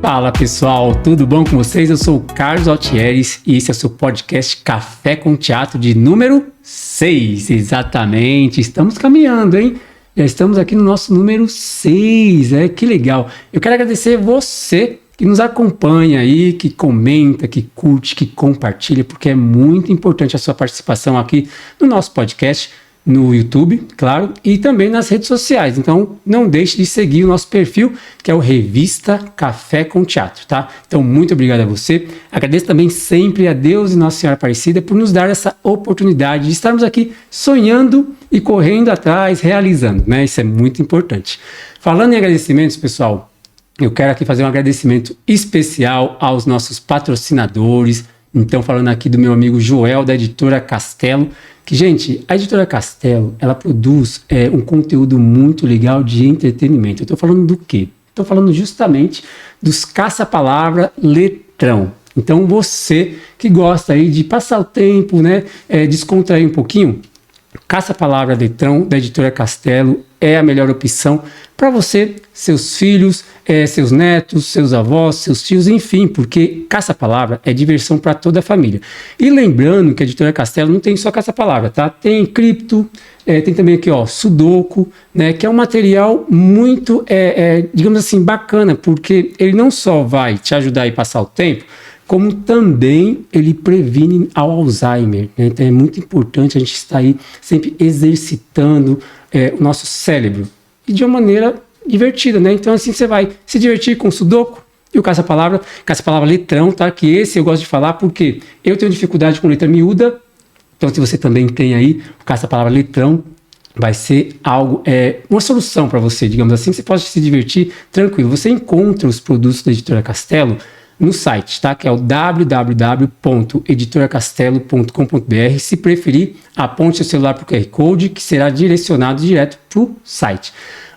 Fala pessoal, tudo bom com vocês? Eu sou o Carlos Altieres e esse é o seu podcast Café com Teatro de número 6. Exatamente, estamos caminhando, hein? Já estamos aqui no nosso número 6, que legal. Eu quero agradecer você que nos acompanha aí, que comenta, que curte, que compartilha, porque é muito importante a sua participação aqui no nosso podcast, no YouTube, claro, e também nas redes sociais. Então, não deixe de seguir o nosso perfil, que é o Revista Café com Teatro, tá? Então, muito obrigado a você. Agradeço também sempre a Deus e Nossa Senhora Aparecida por nos dar essa oportunidade de estarmos aqui sonhando e correndo atrás, realizando, né? Isso é muito importante. Falando em agradecimentos, pessoal, eu quero aqui fazer um agradecimento especial aos nossos patrocinadores. Então, falando aqui do meu amigo Joel, da Editora Castelo, que, gente, a Editora Castelo, ela produz um conteúdo muito legal de entretenimento. Eu estou falando do quê? Estou falando justamente dos caça-palavra letrão. Então, você que gosta aí de passar o tempo, né, descontrair um pouquinho, Caça-Palavra Letrão, da Editora Castelo, é a melhor opção para você, seus filhos, seus netos, seus avós, seus tios, enfim, porque caça-palavra é diversão para toda a família. E lembrando que a Editora Castelo não tem só caça-palavra, tá? Tem cripto, tem também aqui, ó, sudoku, né? Que é um material muito, digamos assim, bacana, porque ele não só vai te ajudar a passar o tempo, como também ele previne ao Alzheimer, né? Então é muito importante a gente estar aí sempre exercitando o nosso cérebro e de uma maneira divertida, né? Então assim você vai se divertir com o sudoku e o caça-palavra letrão, tá? Que esse eu gosto de falar porque eu tenho dificuldade com letra miúda, então se você também tem aí o caça-palavra letrão, vai ser algo, uma solução para você, digamos assim, você pode se divertir tranquilo. Você encontra os produtos da Editora Castelo no site, tá? Que é o www.editoracastelo.com.br. Se preferir, aponte seu celular para o QR Code, que será direcionado direto para o site.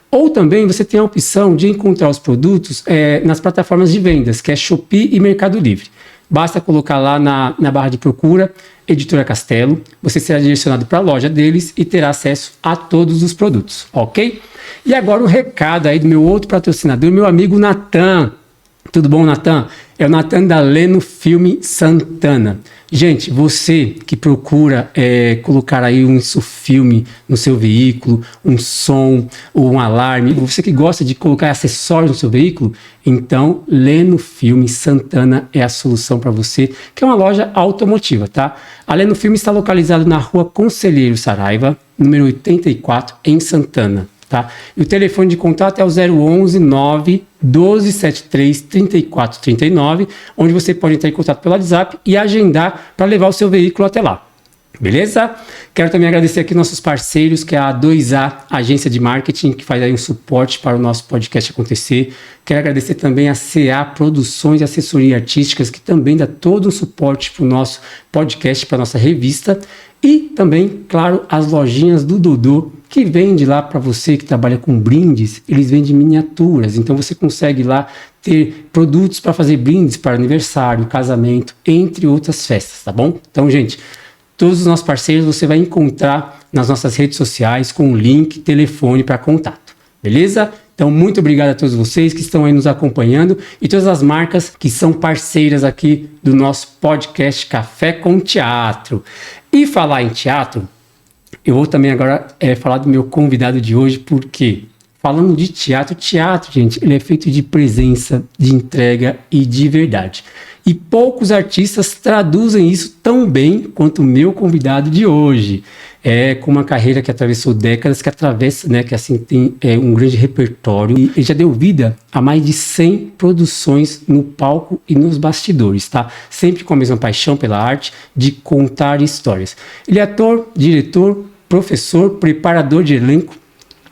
Ou também você tem a opção de encontrar os produtos nas plataformas de vendas, que é Shopee e Mercado Livre. Basta colocar lá na barra de procura Editora Castelo, você será direcionado para a loja deles e terá acesso a todos os produtos, ok? E agora um recado aí do meu outro patrocinador, meu amigo Natan. Tudo bom, Natan? É o Natan da Leno Filme Santana. Gente, você que procura colocar aí um insufilme no seu veículo, um som ou um alarme, você que gosta de colocar acessórios no seu veículo, então Leno Filme Santana é a solução para você, que é uma loja automotiva, tá? A Leno Filme está localizada na rua Conselheiro Saraiva, número 84, em Santana. Tá? E o telefone de contato é o 011 91273 3439, onde você pode entrar em contato pelo WhatsApp e agendar para levar o seu veículo até lá. Beleza? Quero também agradecer aqui nossos parceiros, que é a 2A, agência de marketing, que faz aí um suporte para o nosso podcast acontecer. Quero agradecer também a CA Produções e Assessoria Artísticas, que também dá todo um suporte para o nosso podcast, para a nossa revista. E também, claro, as lojinhas do Dodô, que vende lá para você que trabalha com brindes, eles vendem miniaturas. Então você consegue lá ter produtos para fazer brindes para aniversário, casamento, entre outras festas, tá bom? Então, gente, todos os nossos parceiros você vai encontrar nas nossas redes sociais com o link, telefone para contato, beleza? Então, muito obrigado a todos vocês que estão aí nos acompanhando e todas as marcas que são parceiras aqui do nosso podcast Café com Teatro. E falar em teatro, eu vou também agora falar do meu convidado de hoje, porque falando de teatro, gente, ele é feito de presença, de entrega e de verdade. E poucos artistas traduzem isso tão bem quanto o meu convidado de hoje. Com uma carreira que atravessou décadas, que atravessa, né, que assim tem um grande repertório. E ele já deu vida a mais de 100 produções no palco e nos bastidores, tá? Sempre com a mesma paixão pela arte de contar histórias. Ele é ator, diretor, professor, preparador de elenco.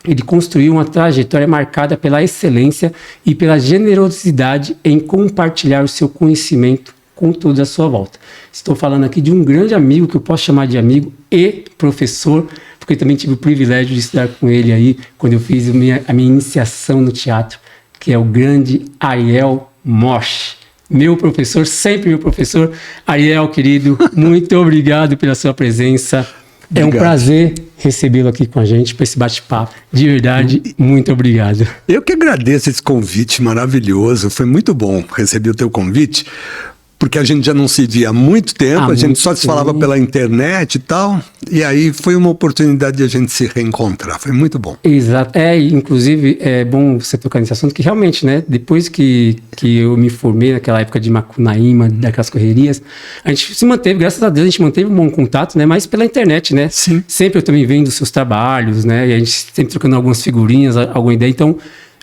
Ele construiu uma trajetória marcada pela excelência e pela generosidade em compartilhar o seu conhecimento com toda a sua volta. Estou falando aqui de um grande amigo, que eu posso chamar de amigo e professor, porque eu também tive o privilégio de estudar com ele aí, quando eu fiz a minha iniciação no teatro, que é o grande Ariel Mosch. Meu professor, sempre meu professor. Ariel, querido, muito obrigado pela sua presença. Obrigado. É um prazer recebê-lo aqui com a gente para esse bate-papo. De verdade, muito obrigado. Eu que agradeço esse convite maravilhoso. Foi muito bom receber o teu convite, porque a gente já não se via há muito tempo, a gente só se falava pela internet e tal, e aí foi uma oportunidade de a gente se reencontrar, foi muito bom. Exato, inclusive é bom você tocar nesse assunto, que realmente, né, depois que eu me formei naquela época de Macunaíma, daquelas correrias, a gente se manteve, graças a Deus, a gente manteve um bom contato, né, mas pela internet, né, Sim. Sempre eu também vendo os seus trabalhos, né, e a gente sempre trocando algumas figurinhas, alguma ideia, então,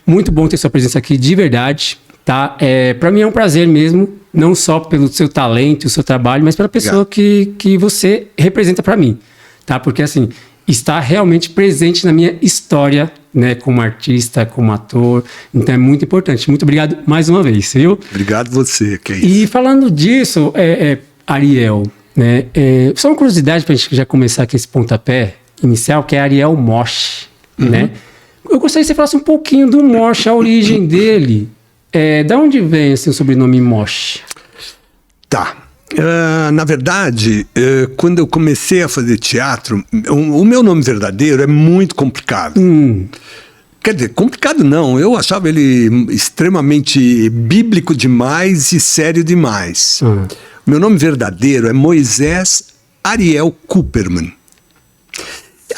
muito bom ter sua presença aqui, de verdade, tá, para mim é um prazer mesmo, não só pelo seu talento, o seu trabalho, mas pela pessoa que você representa para mim, tá? Porque, assim, está realmente presente na minha história, né? Como artista, como ator. Então, é muito importante. Muito obrigado mais uma vez, viu? Obrigado você, que é isso. E falando disso, Ariel, né? Só uma curiosidade para a gente já começar aqui esse pontapé inicial, que é Ariel Mosh, né? Eu gostaria que você falasse um pouquinho do Mosh, a origem dele. Da onde vem assim, o sobrenome Mosh? Tá. Na verdade, quando eu comecei a fazer teatro, o meu nome verdadeiro é muito complicado. Quer dizer, complicado não. Eu achava ele extremamente bíblico demais e sério demais. Meu nome verdadeiro é Moisés Ariel Cooperman.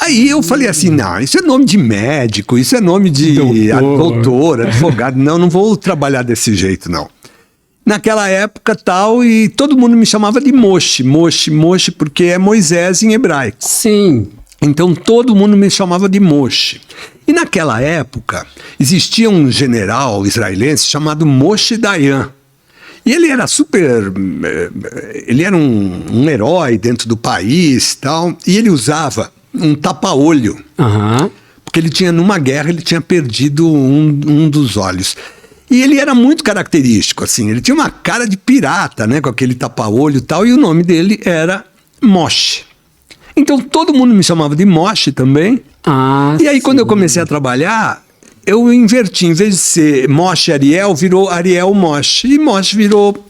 Aí eu falei assim, não, isso é nome de médico, isso é nome de doutor, advogado, não vou trabalhar desse jeito, não. Naquela época tal, e todo mundo me chamava de Moshe, porque é Moisés em hebraico. Sim. Então todo mundo me chamava de Moshe. E naquela época existia um general israelense chamado Moshe Dayan. E ele era ele era um herói dentro do país tal, e ele usava um tapa-olho, porque ele tinha, numa guerra, ele tinha perdido um dos olhos. E ele era muito característico, assim, ele tinha uma cara de pirata, né, com aquele tapa-olho e tal, e o nome dele era Moshe. Então todo mundo me chamava de Moshe também. E aí quando eu comecei a trabalhar, eu inverti, em vez de ser Moshe Ariel, virou Ariel Moshe, e Moshe virou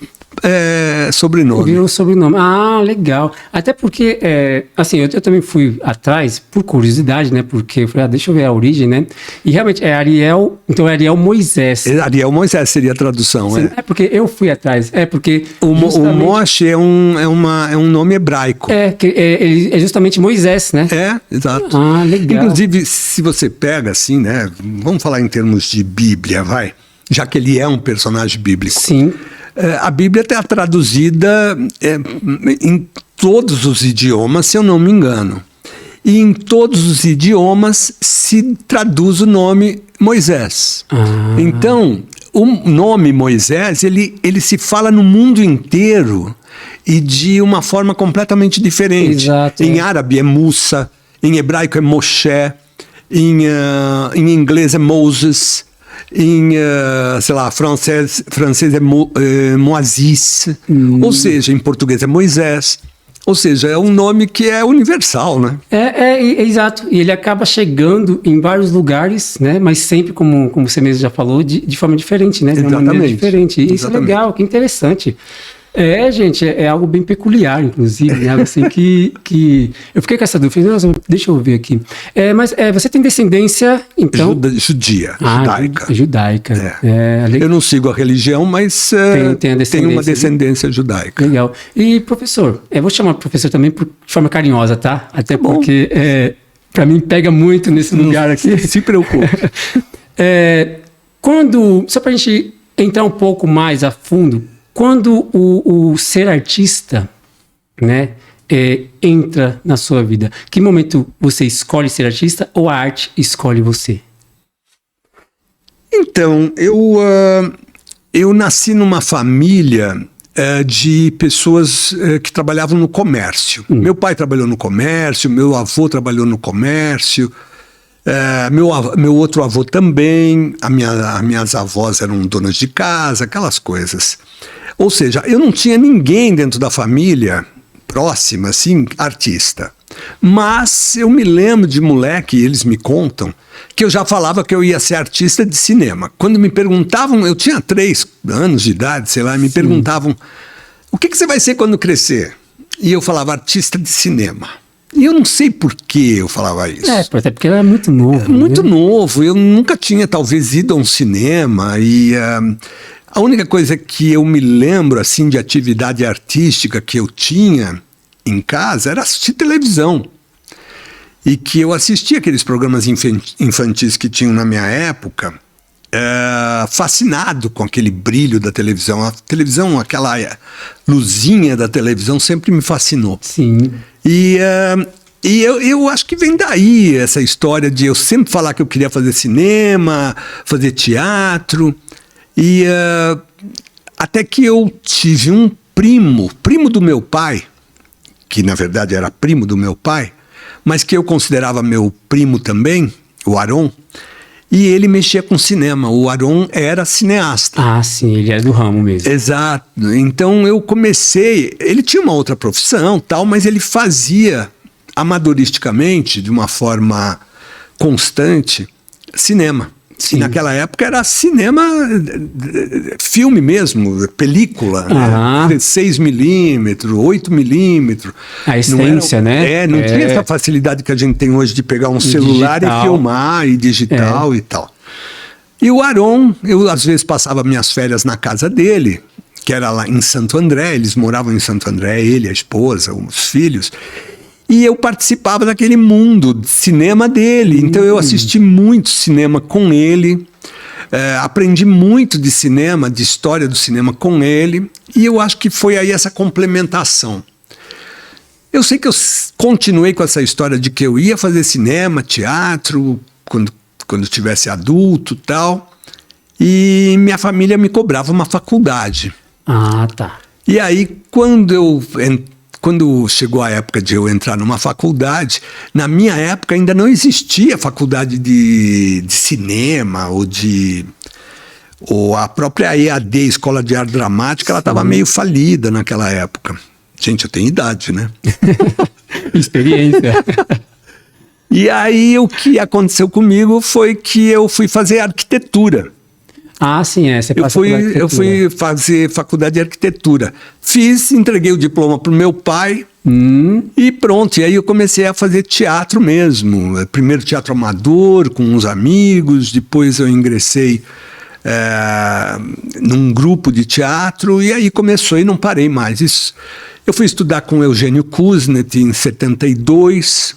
sobrenome. Virou sobrenome. Legal. Até porque, assim, eu também fui atrás, por curiosidade, né? Porque eu falei, deixa eu ver a origem, né? E realmente é Ariel, então é Ariel Moisés. Ariel Moisés seria a tradução, Sim, porque eu fui atrás. Porque o Moshe é um nome hebraico. Ele é justamente Moisés, né? Exato. Legal. Inclusive, se você pega assim, né? Vamos falar em termos de Bíblia, vai. Já que ele é um personagem bíblico. Sim. A Bíblia está traduzida em todos os idiomas, se eu não me engano. E em todos os idiomas se traduz o nome Moisés. Então, o nome Moisés, ele se fala no mundo inteiro e de uma forma completamente diferente. Exato, em árabe é Musa, em hebraico é Moshe, em inglês é Moses, em, sei lá, francês é Moisés, ou seja, em português é Moisés. Ou seja, é um nome que é universal, né? Exato. E ele acaba chegando em vários lugares, né? Mas sempre, como você mesmo já falou, de forma diferente, né? De uma maneira diferente. E isso é legal, que interessante. Gente, é algo bem peculiar, inclusive, né? Algo assim que eu fiquei com essa dúvida, deixa eu ver aqui. Mas você tem descendência, então... Judaica. Judaica. Eu não sigo a religião, mas tem uma descendência judaica. Legal. E, professor, eu vou chamar professor também de forma carinhosa, tá? Até porque, para mim, pega muito nesse lugar aqui. Se preocupe. Só para a gente entrar um pouco mais a fundo, quando o ser artista, né, entra na sua vida, que momento você escolhe ser artista ou a arte escolhe você? Então, eu nasci numa família de pessoas que trabalhavam no comércio. Meu pai trabalhou no comércio, meu avô trabalhou no comércio, meu outro avô também, as minhas avós eram donas de casa, aquelas coisas. Ou seja, eu não tinha ninguém dentro da família próxima, assim, artista. Mas eu me lembro de moleque, eles me contam, que eu já falava que eu ia ser artista de cinema. Quando me perguntavam, eu tinha 3 anos de idade, sei lá, me perguntavam, o que você vai ser quando crescer? E eu falava, artista de cinema. E eu não sei por que eu falava isso. Até porque era muito novo. Muito né? novo. Eu nunca tinha, talvez, ido a um cinema. E a única coisa que eu me lembro, assim, de atividade artística que eu tinha em casa era assistir televisão. E que eu assistia aqueles programas infantis que tinham na minha época, fascinado com aquele brilho da televisão. A televisão, aquela luzinha da televisão sempre me fascinou. Sim. E eu acho que vem daí essa história de eu sempre falar que eu queria fazer cinema, fazer teatro. E até que eu tive um primo do meu pai, que na verdade era primo do meu pai, mas que eu considerava meu primo também, o Aron, e ele mexia com cinema. O Aron era cineasta. Ah, sim, ele era do ramo mesmo. Exato. Então eu comecei... Ele tinha uma outra profissão, tal, mas ele fazia amadoristicamente, de uma forma constante, cinema. Sim. E naquela época era cinema, filme mesmo, película, né? 6mm, 8mm. A essência, né? Não tinha essa facilidade que a gente tem hoje de pegar um celular digital. E filmar, e digital e tal. E o Aron, eu às vezes passava minhas férias na casa dele, que era lá em Santo André, eles moravam em Santo André, ele, a esposa, os filhos. E eu participava daquele mundo de cinema dele. Então eu assisti muito cinema com ele, aprendi muito de cinema, de história do cinema com ele. E eu acho que foi aí essa complementação. Eu sei que eu continuei com essa história de que eu ia fazer cinema, teatro, quando tivesse adulto e tal. E minha família me cobrava uma faculdade. Ah, tá. E aí, quando chegou a época de eu entrar numa faculdade, na minha época ainda não existia faculdade de cinema ou a própria EAD, Escola de Arte Dramática, ela estava meio falida naquela época. Gente, eu tenho idade, né? Experiência. E aí o que aconteceu comigo foi que eu fui fazer arquitetura. Ah, sim, você passou pela arquitetura. Eu fui fazer faculdade de arquitetura. Entreguei o diploma para o meu pai e pronto. E aí eu comecei a fazer teatro mesmo. Primeiro teatro amador, com uns amigos. Depois eu ingressei num grupo de teatro e aí começou e não parei mais. Eu fui estudar com Eugênio Kuznet em 72.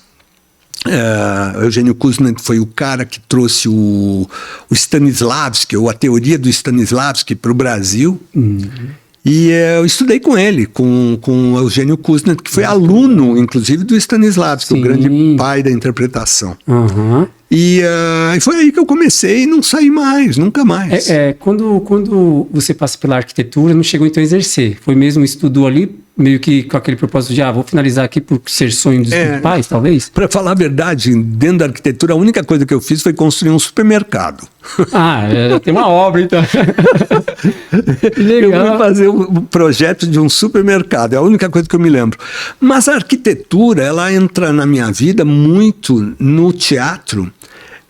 Eugênio Kuznet foi o cara que trouxe o Stanislavski, ou a teoria do Stanislavski para o Brasil. E eu estudei com ele, com o Eugênio Kuznet, que foi aluno, inclusive, do Stanislavski, o grande pai da interpretação. E foi aí que eu comecei e não saí mais, nunca mais. Quando você passa pela arquitetura, não chegou então a exercer. Foi mesmo estudou ali, meio que com aquele propósito de, vou finalizar aqui por ser sonho dos pais, talvez? Para falar a verdade, dentro da arquitetura, a única coisa que eu fiz foi construir um supermercado. Tem uma obra, então. Legal. Eu fui fazer o projeto de um supermercado, é a única coisa que eu me lembro. Mas a arquitetura, ela entra na minha vida muito no teatro,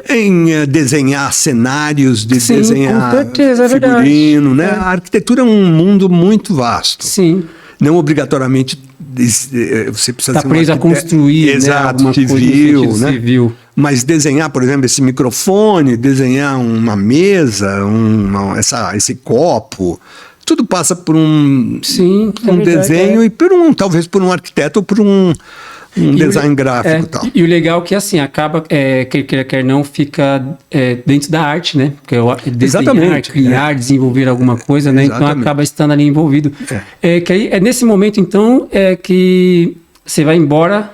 em desenhar cenários, desenhar com certeza, figurino, né? A arquitetura é um mundo muito vasto. Sim. Não obrigatoriamente você precisa ser preso a construir, exato, né, civil, né? Civil. Mas desenhar, por exemplo, esse microfone, desenhar uma mesa, esse copo, tudo passa por um desenho e talvez por um arquiteto ou por um design gráfico e tal. E o legal é que assim, acaba, quer não, fica dentro da arte, né? Porque desenhar, criar, desenvolver alguma coisa, né? Exatamente. Então acaba estando ali envolvido. Que aí, nesse momento, então, que você vai embora,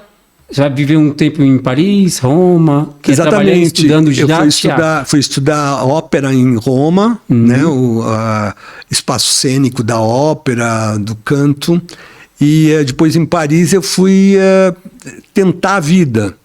você vai viver um tempo em Paris, Roma, exatamente. Estudando Eu fui estudar ópera em Roma, né? O espaço cênico da ópera, do canto. E depois em Paris eu fui tentar a vida,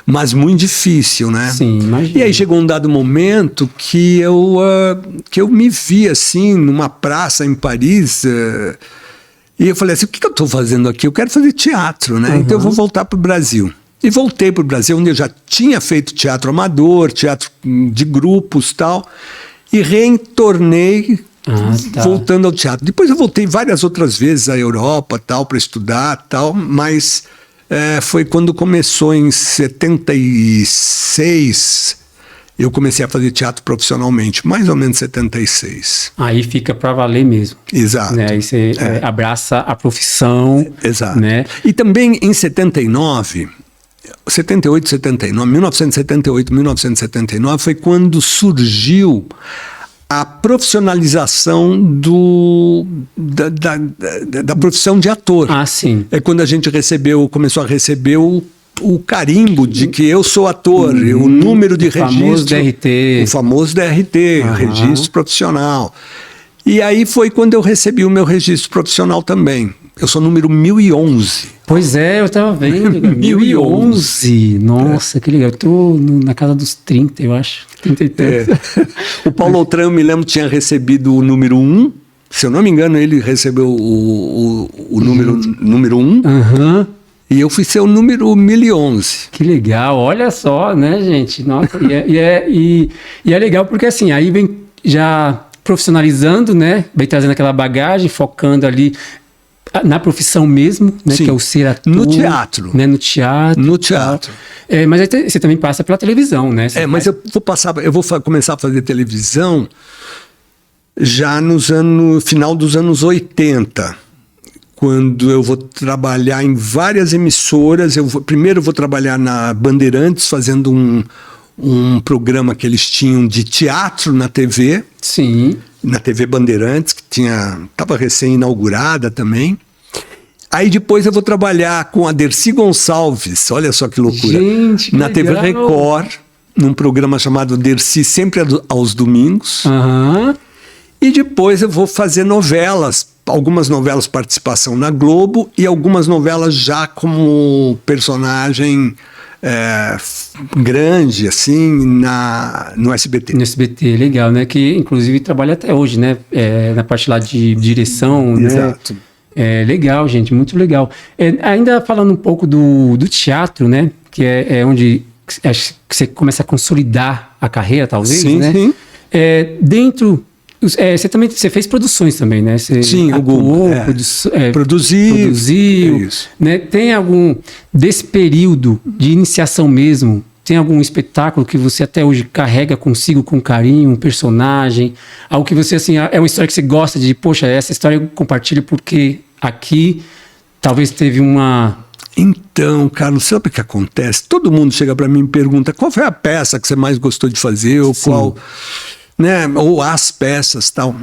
mas muito difícil, né? Sim, imagina. E aí chegou um dado momento que eu me vi assim numa praça em Paris e eu falei assim, o que eu estou fazendo aqui? Eu quero fazer teatro, né? Então eu vou voltar para o Brasil. E voltei para o Brasil, onde eu já tinha feito teatro amador, teatro de grupos e tal, e retornei voltando ao teatro. Depois eu voltei várias outras vezes à Europa, tal, para estudar, tal, mas foi quando começou em 76, eu comecei a fazer teatro profissionalmente, mais ou menos 76. Aí fica para valer mesmo. Exato. Né? Aí você abraça a profissão. Exato. Né? E também em 78, 1978, 1979, foi quando surgiu a profissionalização da profissão de ator. Ah, sim. É quando a gente começou a receber o carimbo de que eu sou ator, o número de registro. DRT. O famoso DRT, registro profissional. E aí foi quando eu recebi o meu registro profissional também. Eu sou número 1011. Pois é, eu estava vendo. 1011. Nossa, que legal. Eu tô na casa dos 30, eu acho. 30 e tantos. O Paulo Outram, eu me lembro, tinha recebido o número 1. Se eu não me engano, ele recebeu o número 1. Aham. E eu fui ser o número 1011. Que legal, olha só, né, gente? Nossa, e é legal porque assim, aí vem já profissionalizando, né? Vem trazendo aquela bagagem, focando ali na profissão mesmo, né? Sim. Que é o ser ator. No teatro. Né, no teatro. No teatro. Mas aí você também passa pela televisão, né? Mas eu vou começar a fazer televisão já no final dos anos 80. Quando eu vou trabalhar em várias emissoras, primeiro eu vou trabalhar na Bandeirantes, fazendo um programa que eles tinham de teatro na TV. Sim. Na TV Bandeirantes, que estava recém-inaugurada também. Aí depois eu vou trabalhar com a Dercy Gonçalves, olha só que loucura. Gente, que na TV legal. Record, num programa chamado Dercy, sempre aos domingos. Aham. E depois eu vou fazer novelas, algumas novelas participação na Globo e algumas novelas já como personagem grande, assim, no SBT. No SBT, legal, né? Que inclusive trabalha até hoje, né? Na parte lá de direção, né? Exato. Legal, gente, muito legal. Ainda falando um pouco do teatro, né? Que é onde acho que você começa a consolidar a carreira, talvez, sim, né? Sim. Dentro... Você fez produções também, né? Você sim, atuou, produziu, né? Tem algum, desse período de iniciação mesmo, tem algum espetáculo que você até hoje carrega consigo com carinho, um personagem, algo que você, assim, é uma história que você gosta de, poxa, essa história eu compartilho porque aqui talvez teve uma... Então, Carlos, sabe o que acontece? Todo mundo chega para mim e pergunta qual foi a peça que você mais gostou de fazer, ou sim. qual... Né, ou as peças, tal.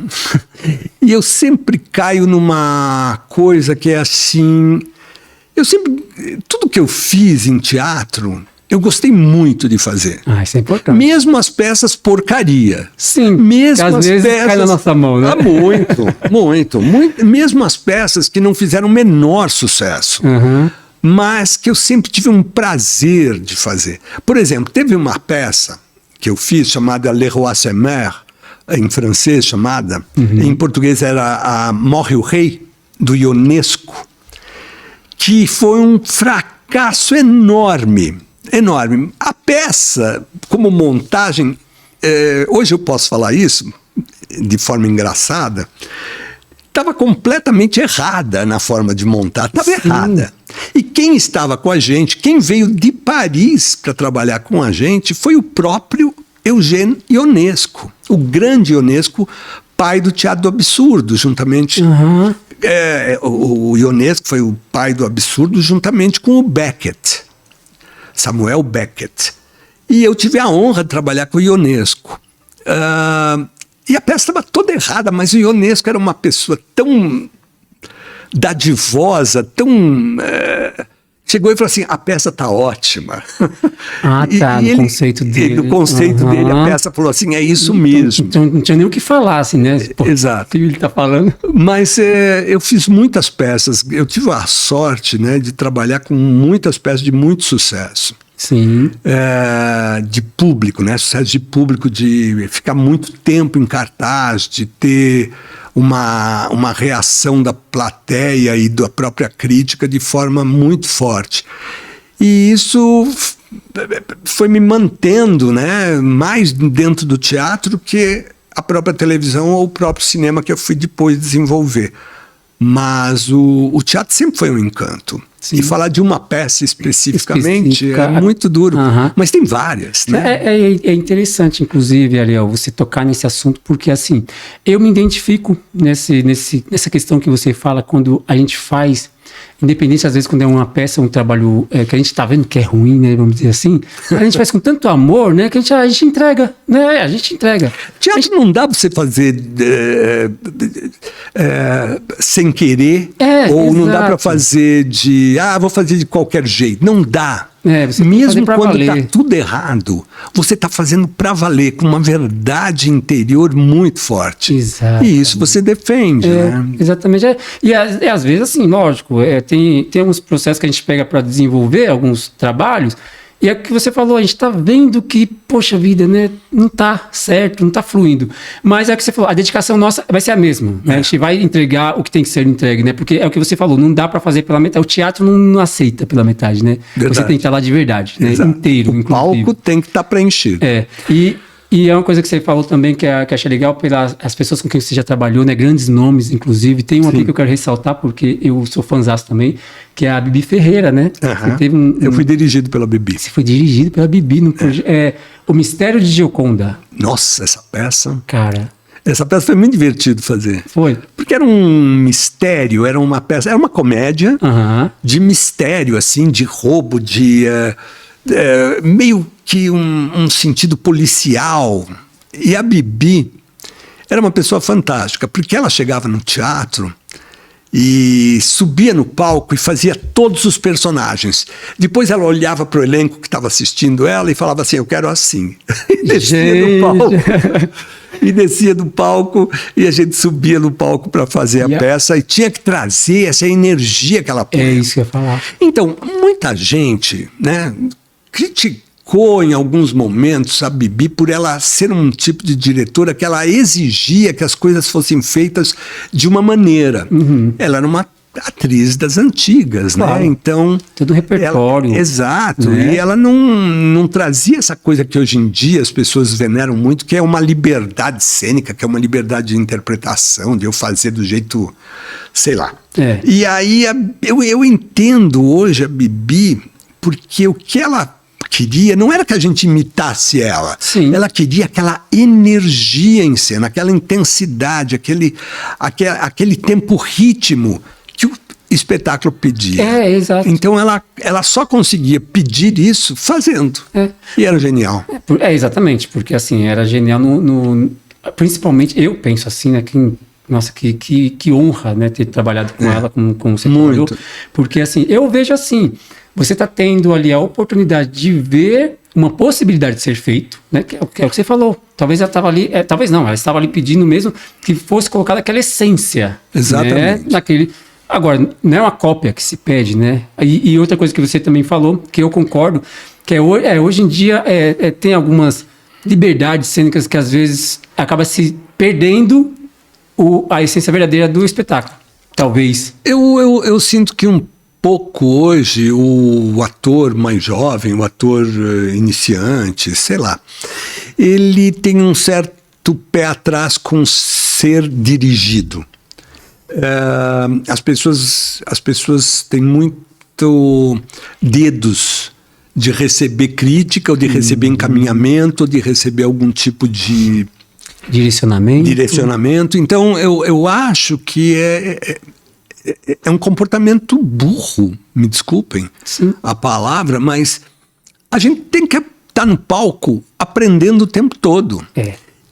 E eu sempre caio numa coisa que é assim, tudo que eu fiz em teatro, eu gostei muito de fazer. Isso é importante. Mesmo as peças porcaria. Sim, mesmo às as vezes peças, cai na nossa mão, né? Muito. Mesmo as peças que não fizeram o menor sucesso. Uhum. Mas que eu sempre tive um prazer de fazer. Por exemplo, teve uma peça que eu fiz, chamada Le Roi se meurt, em francês chamada, em português era a Morre o Rei, do Ionesco, que foi um fracasso enorme. A peça, como montagem, hoje eu posso falar isso de forma engraçada, estava completamente errada na forma de montar, estava errada. E quem estava com a gente, quem veio de Paris para trabalhar com a gente, foi o próprio Eugène Ionesco, o grande Ionesco, pai do teatro do absurdo, juntamente... o Ionesco foi o pai do absurdo juntamente com o Beckett, Samuel Beckett. E eu tive a honra de trabalhar com o Ionesco. E a peça estava toda errada, mas o Ionesco era uma pessoa tão dadivosa, tão... chegou e falou assim, a peça está ótima. No conceito dele. No conceito dele, a peça falou assim, é isso mesmo. Então, não tinha nem o que falar, assim, né? Exato. O que ele está falando. Mas eu fiz muitas peças, eu tive a sorte, né, de trabalhar com muitas peças de muito sucesso. Sim. De público, né? Sucesso de público, de ficar muito tempo em cartaz, de ter uma reação da plateia e da própria crítica de forma muito forte. E isso foi me mantendo, né, mais dentro do teatro que a própria televisão ou o próprio cinema que eu fui depois desenvolver. Mas o teatro sempre foi um encanto. Sim. E falar de uma peça especificamente é muito duro. Mas tem várias, né? É interessante, inclusive, Ariel, você tocar nesse assunto, porque assim, eu me identifico nessa questão que você fala quando a gente faz, independente às vezes quando é uma peça, um trabalho que a gente tá vendo que é ruim, né, vamos dizer assim, a gente faz com tanto amor, né, que a gente entrega, né, a gente entrega. Teatro não dá pra você fazer sem querer, ou não dá pra fazer vou fazer de qualquer jeito. Não dá. Mesmo quando tá tudo errado, você tá fazendo pra valer, com uma verdade interior muito forte. Exato. E isso você defende, né? Exatamente. E às vezes, assim, lógico, tem uns processos que a gente pega para desenvolver alguns trabalhos, e é o que você falou, a gente tá vendo que, poxa vida, né, não tá certo, não tá fluindo. Mas é o que você falou, a dedicação nossa vai ser a mesma, né? A gente vai entregar o que tem que ser entregue, né? Porque é o que você falou, não dá para fazer pela metade. O teatro não aceita pela metade, né? Verdade. Você tem que estar lá de verdade, né? Inteiro, o palco tem que estar preenchido. E é uma coisa que você falou também que eu achei legal pelas pessoas com quem você já trabalhou, né? Grandes nomes, inclusive. Tem um aqui que eu quero ressaltar, porque eu sou fãzaço também, que é a Bibi Ferreira, né? Eu fui dirigido pela Bibi. Você foi dirigido pela Bibi no projeto. O Mistério de Gioconda. Nossa, essa peça. Cara. Essa peça foi muito divertido fazer. Foi. Porque era um mistério, era uma peça, era uma comédia de mistério, assim, de roubo, de meio que um sentido policial. E a Bibi era uma pessoa fantástica, porque ela chegava no teatro e subia no palco e fazia todos os personagens. Depois ela olhava para o elenco que estava assistindo ela e falava assim, eu quero assim. E descia do palco. E descia do palco e a gente subia no palco para fazer a peça e tinha que trazer essa energia que ela põe. É isso que eu ia falar. Então, muita gente, né, criticou em alguns momentos a Bibi por ela ser um tipo de diretora que ela exigia que as coisas fossem feitas de uma maneira. Ela era uma atriz das antigas, claro, né? Então, todo o repertório. Exato. Né? E ela não trazia essa coisa que hoje em dia as pessoas veneram muito, que é uma liberdade cênica, que é uma liberdade de interpretação, de eu fazer do jeito, sei lá. E aí eu entendo hoje a Bibi, porque o que ela queria não era que a gente imitasse ela. Sim. Ela queria aquela energia em cena, aquela intensidade, aquele tempo ritmo que o espetáculo pedia. Exato. Então ela só conseguia pedir isso fazendo. E era genial. Exatamente, porque assim, era genial principalmente, eu penso assim, né, nossa, que honra, né, ter trabalhado com ela, como você trabalhou. Porque assim, eu vejo assim, você está tendo ali a oportunidade de ver uma possibilidade de ser feito, né? Que é o que você falou. Talvez ela estava ali, talvez não, ela estava ali pedindo mesmo que fosse colocada aquela essência. Exatamente. Né? Agora, não é uma cópia que se pede, né? E outra coisa que você também falou, que eu concordo, que hoje em dia tem algumas liberdades cênicas que às vezes acaba se perdendo a essência verdadeira do espetáculo. Talvez. Eu sinto que um pouco hoje o ator mais jovem, o ator iniciante, sei lá, ele tem um certo pé atrás com ser dirigido. As pessoas têm muito dedos de receber crítica, ou de receber encaminhamento, ou de receber algum tipo de direcionamento. Então eu acho que é um comportamento burro, me desculpem a palavra, mas a gente tem que estar no palco aprendendo o tempo todo.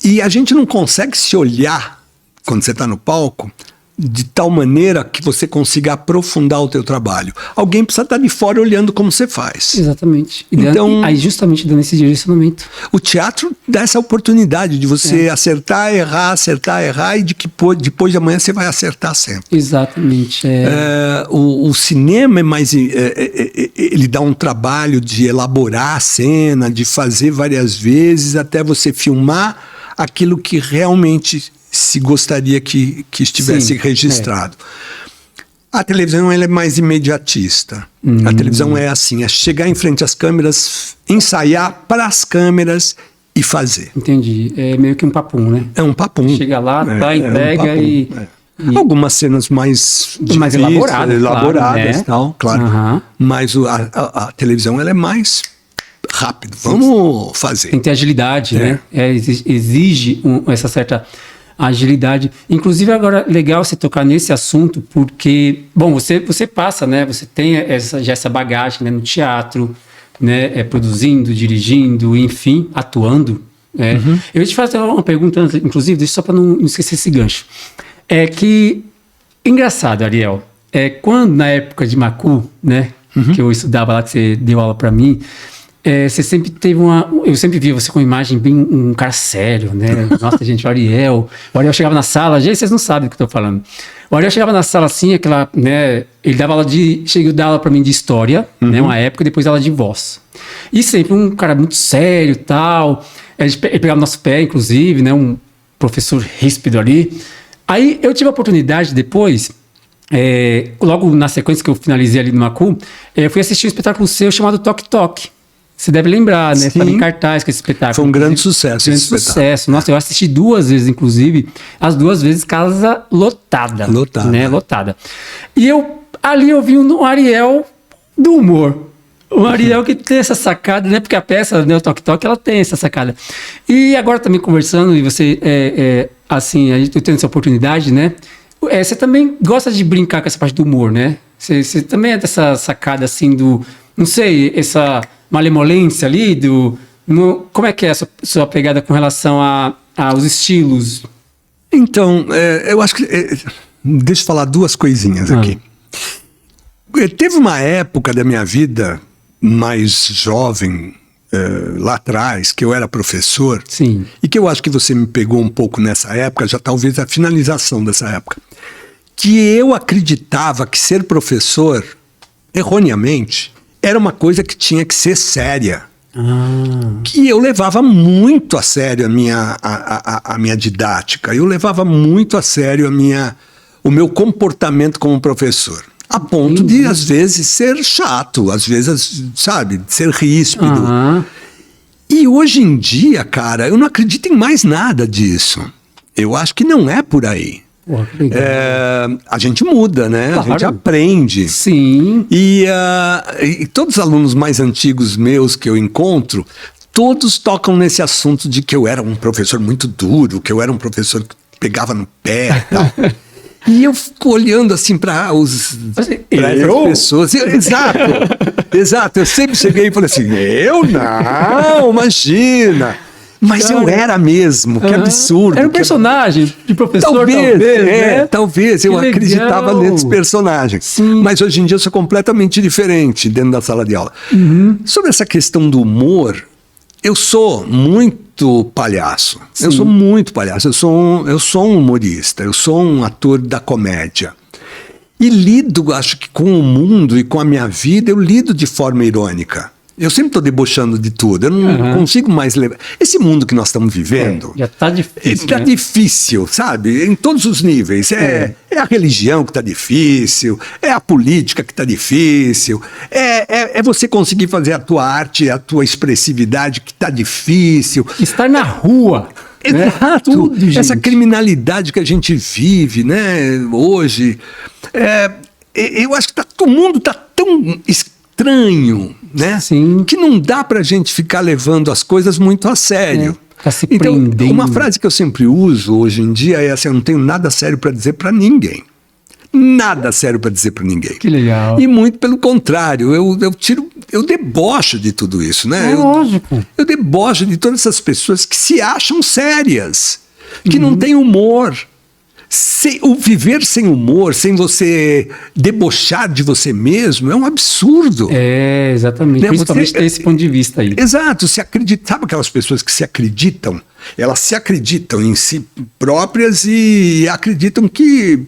E a gente não consegue se olhar quando você está no palco de tal maneira que você consiga aprofundar o teu trabalho. Alguém precisa estar de fora olhando como você faz. Exatamente. Então, justamente dando esse direcionamento. O teatro dá essa oportunidade de você acertar, errar, e de que depois de amanhã você vai acertar sempre. Exatamente. O cinema é mais... ele dá um trabalho de elaborar a cena, de fazer várias vezes até você filmar aquilo que realmente se gostaria que estivesse registrado. A televisão ela é mais imediatista. A televisão é assim, é chegar em frente às câmeras, ensaiar para as câmeras e fazer. Entendi. É meio que um papum, né? É um papum. Chega lá, entrega Algumas cenas mais mais elaboradas, elaboradas, claro, né? tal, claro. Aham. Mas a televisão ela é mais rápido. Vamos fazer. Tem que ter agilidade, É. né? Exige essa certa agilidade. Inclusive, agora, legal você tocar nesse assunto, porque, bom, você passa, né? Você tem já essa bagagem, né? No teatro, né? Produzindo, dirigindo, enfim, atuando. Né? Eu ia te fazer uma pergunta, inclusive, deixa só para não esquecer esse gancho. É que, engraçado, Ariel, quando na época de Macu, né? Que eu estudava lá, que você deu aula para mim, você sempre teve eu sempre via você com uma imagem bem um cara sério, né? Nossa, gente, o Ariel chegava na sala, gente, vocês não sabem do que eu tô falando. O Ariel chegava na sala assim, né? Ele dava aula chegou a dar aula para mim de história, né? Uma época, e depois aula de voz. E sempre um cara muito sério, tal. Ele pegava nosso pé, inclusive, né? Um professor ríspido ali. Aí eu tive a oportunidade depois, logo na sequência que eu finalizei ali no Macu, eu fui assistir um espetáculo seu chamado Toque Toque. Você deve lembrar, né? Sim. Estava em cartaz com esse espetáculo. Foi um grande sucesso. Grande sucesso. Nossa, eu assisti 2 vezes, inclusive. As 2 vezes, casa lotada. Lotada. Né? Lotada. E ali eu vi um Ariel do humor. O Ariel que tem essa sacada, né? Porque a peça, né, o Toque Toque, ela tem essa sacada. E agora também conversando, e você, assim, a gente tendo essa oportunidade, né? Você também gosta de brincar com essa parte do humor, né? Você também é dessa sacada, assim, não sei, essa malemolência ali, como é que é a sua pegada com relação aos estilos? Então, eu acho que... deixa eu falar 2 coisinhas aqui. Teve uma época da minha vida mais jovem, lá atrás, que eu era professor. Sim. E que eu acho que você me pegou um pouco nessa época, já talvez a finalização dessa época. Que eu acreditava que ser professor, erroneamente, era uma coisa que tinha que ser séria. Que eu levava muito a sério a minha didática. Eu levava muito a sério o meu comportamento como professor. A ponto de, às vezes, ser chato. Às vezes, sabe, ser ríspido. E hoje em dia, cara, eu não acredito em mais nada disso. Eu acho que não é por aí. A gente muda, né? Claro. A gente aprende. Sim. E todos os alunos mais antigos meus que eu encontro, todos tocam nesse assunto de que eu era um professor muito duro, que eu era um professor que pegava no pé e tal. E eu fico olhando assim para essas pessoas. Exato. Eu sempre cheguei e falei assim, eu não, imagina. Mas eu era mesmo, que absurdo. Era um personagem de professor, talvez, né? Talvez, eu acreditava nesse personagem. Sim. Mas hoje em dia eu sou completamente diferente dentro da sala de aula. Sobre essa questão do humor, eu sou muito palhaço. Sim. Eu sou muito palhaço. Eu sou um humorista, eu sou um ator da comédia. E lido, acho que com o mundo e com a minha vida, eu lido de forma irônica. Eu sempre estou debochando de tudo. Eu não consigo mais levar. Esse mundo que nós estamos vivendo. Já está difícil. Está difícil, sabe? Em todos os níveis. É a religião que está difícil, é a política que está difícil, é você conseguir fazer a tua arte, a tua expressividade que está difícil. Estar na rua. Exato. Tudo, essa criminalidade que a gente vive, né, hoje. Eu acho que o mundo está tão estranho, né? Sim. Que não dá pra gente ficar levando as coisas muito a sério. Tá se então, prendendo. Uma frase que eu sempre uso hoje em dia é assim: eu não tenho nada sério pra dizer pra ninguém. Nada sério pra dizer pra ninguém. Que legal. E muito pelo contrário, eu debocho de tudo isso, né? Lógico. Eu debocho de todas essas pessoas que se acham sérias, que não têm humor. O viver sem humor, sem você debochar de você mesmo, é um absurdo. Exatamente. Né? Principalmente ter esse ponto de vista aí. Exato. Sabe aquelas pessoas que se acreditam? Elas se acreditam em si próprias e acreditam que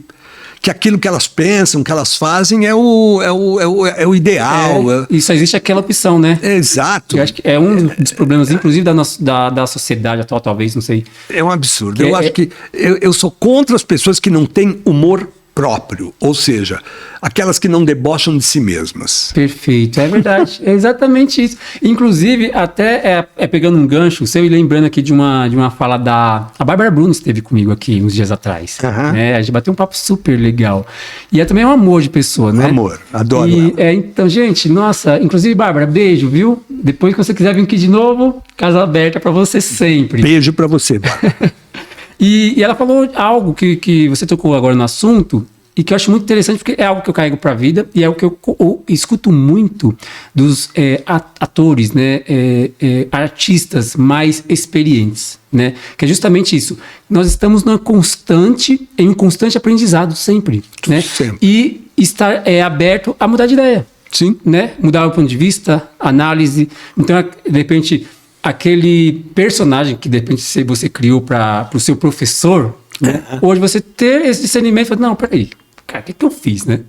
aquilo que elas pensam, que elas fazem é o ideal. E só existe aquela opção, né? Exato. Eu acho que é um dos problemas, inclusive, da sociedade atual, talvez, não sei. É um absurdo. Eu acho que eu sou contra as pessoas que não têm humor próprio, ou seja, aquelas que não debocham de si mesmas. Perfeito, é verdade, é exatamente isso. Inclusive, até pegando um gancho, seu e lembrando aqui de uma fala a Bárbara Bruno esteve comigo aqui uns dias atrás, né? A gente bateu um papo super legal. E é também um amor de pessoa, né? Amor, adoro ela. Então, gente, nossa, inclusive, Bárbara, beijo, viu? Depois que você quiser vir aqui de novo, casa aberta pra você sempre. Beijo pra você, Bárbara. E ela falou algo que você tocou agora no assunto e que eu acho muito interessante, porque é algo que eu carrego para a vida e é algo que eu escuto muito dos atores, né, artistas mais experientes, né, que é justamente isso. Nós estamos em um constante aprendizado sempre, né, Sempre. e estar aberto a mudar de ideia. Sim. Né, mudar o ponto de vista, análise. Então, de repente, aquele personagem que de repente você criou para o seu professor, né? Hoje você ter esse discernimento, fala, não, peraí, cara, o que eu fiz, né?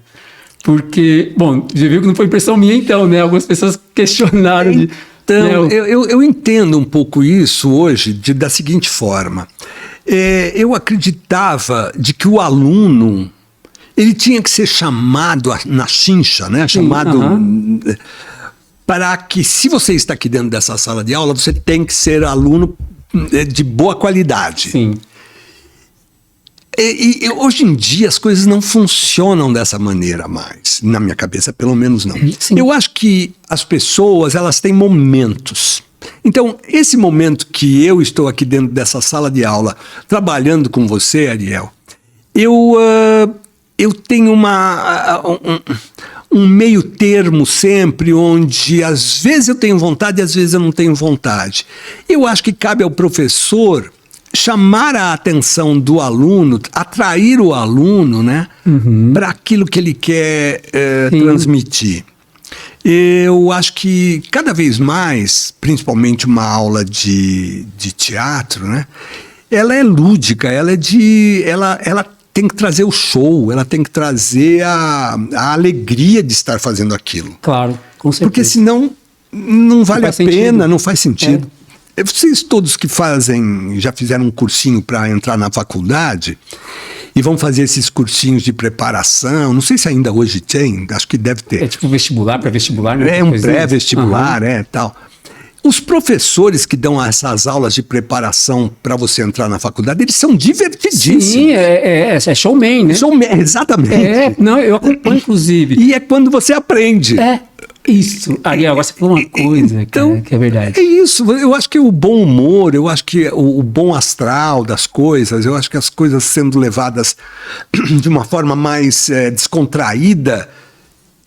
Porque, bom, já viu que não foi impressão minha então, né? Algumas pessoas questionaram. Então, eu entendo um pouco isso hoje da seguinte forma. Eu acreditava de que o aluno, ele tinha que ser chamado na chincha, né? Chamado... para que, se você está aqui dentro dessa sala de aula, você tem que ser aluno de boa qualidade. Sim. E hoje em dia as coisas não funcionam dessa maneira mais, na minha cabeça, pelo menos não. Sim. Eu acho que as pessoas, elas têm momentos. Então, esse momento que eu estou aqui dentro dessa sala de aula, trabalhando com você, Ariel, eu tenho um meio termo sempre, onde às vezes eu tenho vontade e às vezes eu não tenho vontade. Eu acho que cabe ao professor chamar a atenção do aluno, atrair o aluno, né, para aquilo que ele quer transmitir. Eu acho que cada vez mais, principalmente uma aula de teatro, né, ela é lúdica, ela tem que trazer o show, ela tem que trazer a alegria de estar fazendo aquilo. Claro, com certeza. Porque senão não vale a pena, não faz sentido. É. Vocês todos que já fizeram um cursinho para entrar na faculdade e vão fazer esses cursinhos de preparação, não sei se ainda hoje tem, acho que deve ter. É tipo vestibular, pré-vestibular, né? É um pré-vestibular, tal. Os professores que dão essas aulas de preparação para você entrar na faculdade, eles são divertidíssimos. Sim, é showman, né? Showman, exatamente. Não, eu acompanho, inclusive. E é quando você aprende. Isso. Ariel, agora você falou uma coisa, então, cara, que é verdade. É isso. Eu acho que o bom humor, eu acho que o bom astral das coisas, eu acho que as coisas sendo levadas de uma forma mais descontraída,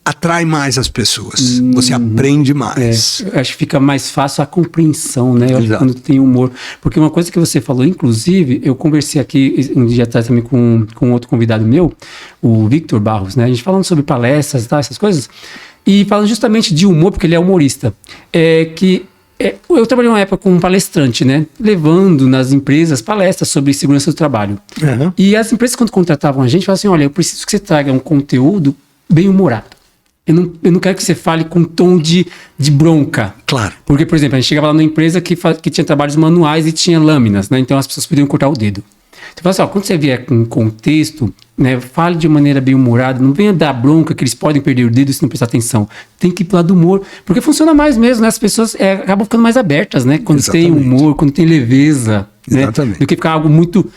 atrai mais as pessoas. Você aprende mais. Eu acho que fica mais fácil a compreensão, né? Eu acho que quando tem humor. Porque uma coisa que você falou, inclusive, eu conversei aqui um dia atrás também com outro convidado meu, o Victor Barros, né? A gente falando sobre palestras e tal, essas coisas. E falando justamente de humor, porque ele é humorista. Eu trabalhei uma época com um palestrante, né? Levando nas empresas palestras sobre segurança do trabalho. E as empresas, quando contratavam a gente, falavam assim, olha, eu preciso que você traga um conteúdo bem humorado. Eu não quero que você fale com tom de bronca. Claro. Porque, por exemplo, a gente chegava lá numa empresa que tinha trabalhos manuais e tinha lâminas, né? Então as pessoas podiam cortar o dedo. Então, fala assim, quando você vier com contexto, né, fale de maneira bem humorada, não venha dar bronca que eles podem perder o dedo se não prestar atenção. Tem que ir pro lado do humor, porque funciona mais mesmo, né? As pessoas acabam ficando mais abertas, né? Quando tem humor, quando tem leveza, né? Do que ficar algo muito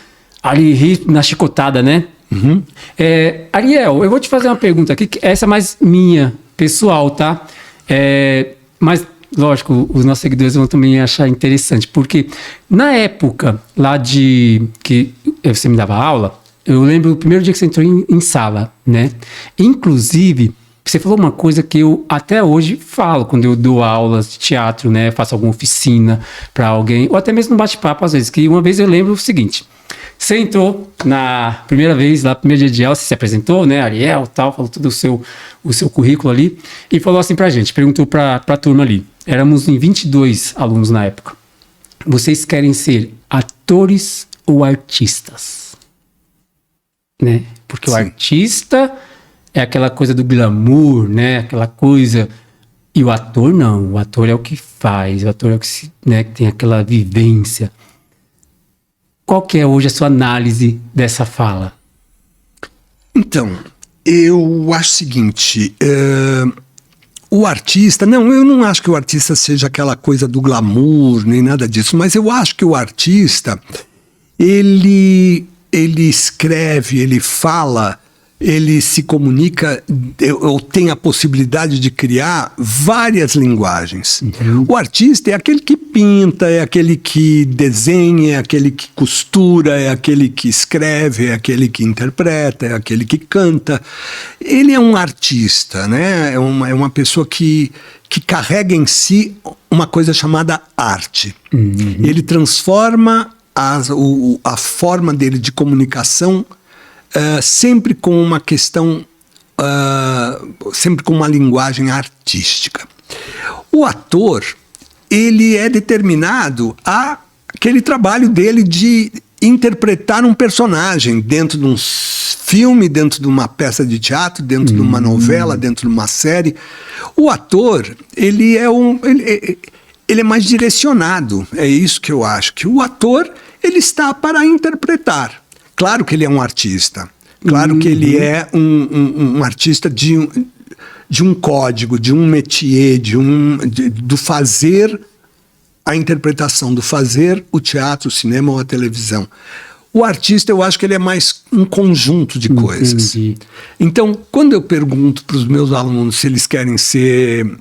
ali na chicotada, né? Ariel, eu vou te fazer uma pergunta aqui, que essa é mais minha, pessoal, tá? Mas, lógico, os nossos seguidores vão também achar interessante, porque na época lá que você me dava aula, eu lembro o primeiro dia que você entrou em sala, né? Inclusive, você falou uma coisa que eu até hoje falo quando eu dou aulas de teatro, né? Faço alguma oficina para alguém, ou até mesmo no bate-papo às vezes, que uma vez eu lembro o seguinte: você entrou na primeira vez, lá no primeiro dia de aula, você se apresentou, né, Ariel, tal, falou todo o seu currículo ali, e falou assim pra gente, perguntou pra turma ali, éramos em 22 alunos na época, vocês querem ser atores ou artistas? Né? Porque o artista é aquela coisa do glamour, né, aquela coisa, e o ator não, o ator é o que faz, o ator é o que, né, que tem aquela vivência. Qual que é hoje a sua análise dessa fala? Então, eu acho o seguinte, o artista, eu não acho que o artista seja aquela coisa do glamour, nem nada disso, mas eu acho que o artista, ele escreve, ele fala, ele se comunica, ou tem a possibilidade de criar várias linguagens. Uhum. O artista é aquele que pinta, é aquele que desenha, é aquele que costura, é aquele que escreve, é aquele que interpreta, é aquele que canta. Ele é um artista, né? É uma pessoa que carrega em si uma coisa chamada arte. Uhum. Ele transforma a forma dele de comunicação sempre com uma questão, sempre com uma linguagem artística. O ator, ele é determinado a aquele trabalho dele de interpretar um personagem dentro de um filme, dentro de uma peça de teatro, dentro de uma novela, dentro de uma série. O ator, ele é mais direcionado, é isso que eu acho, que o ator, ele está para interpretar. Claro que ele é um artista, claro que ele é um artista de um código, de um métier, do fazer a interpretação, do fazer o teatro, o cinema ou a televisão. O artista, eu acho que ele é mais um conjunto de coisas. Entendi. Então, quando eu pergunto para os meus alunos se eles querem ser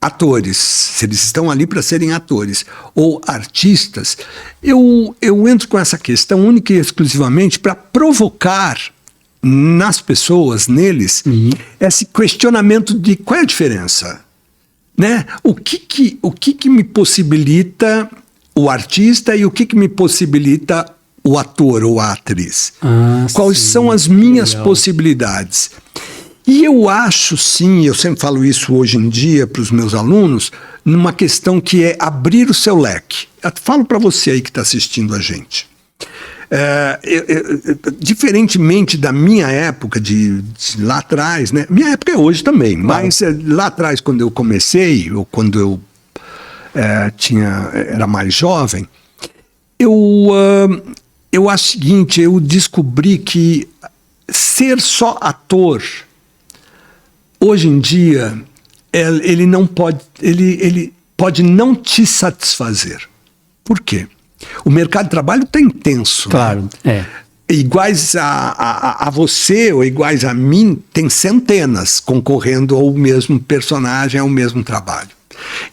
atores, se eles estão ali para serem atores ou artistas, eu entro com essa questão única e exclusivamente para provocar nas pessoas, neles, esse questionamento de qual é a diferença, né? O que me possibilita o artista e o que me possibilita o ator ou a atriz? Quais são as minhas possibilidades? E eu acho, sim, eu sempre falo isso hoje em dia para os meus alunos, numa questão que é abrir o seu leque. Eu falo para você aí que está assistindo a gente. Diferentemente da minha época, de lá atrás, né? Minha época é hoje também, mas lá atrás, quando eu comecei, ou quando eu era mais jovem, eu acho o seguinte, eu descobri que ser só ator, hoje em dia, ele pode não te satisfazer. Por quê? O mercado de trabalho está intenso. Claro, né? Iguais a você ou iguais a mim, tem centenas concorrendo ao mesmo personagem, ao mesmo trabalho.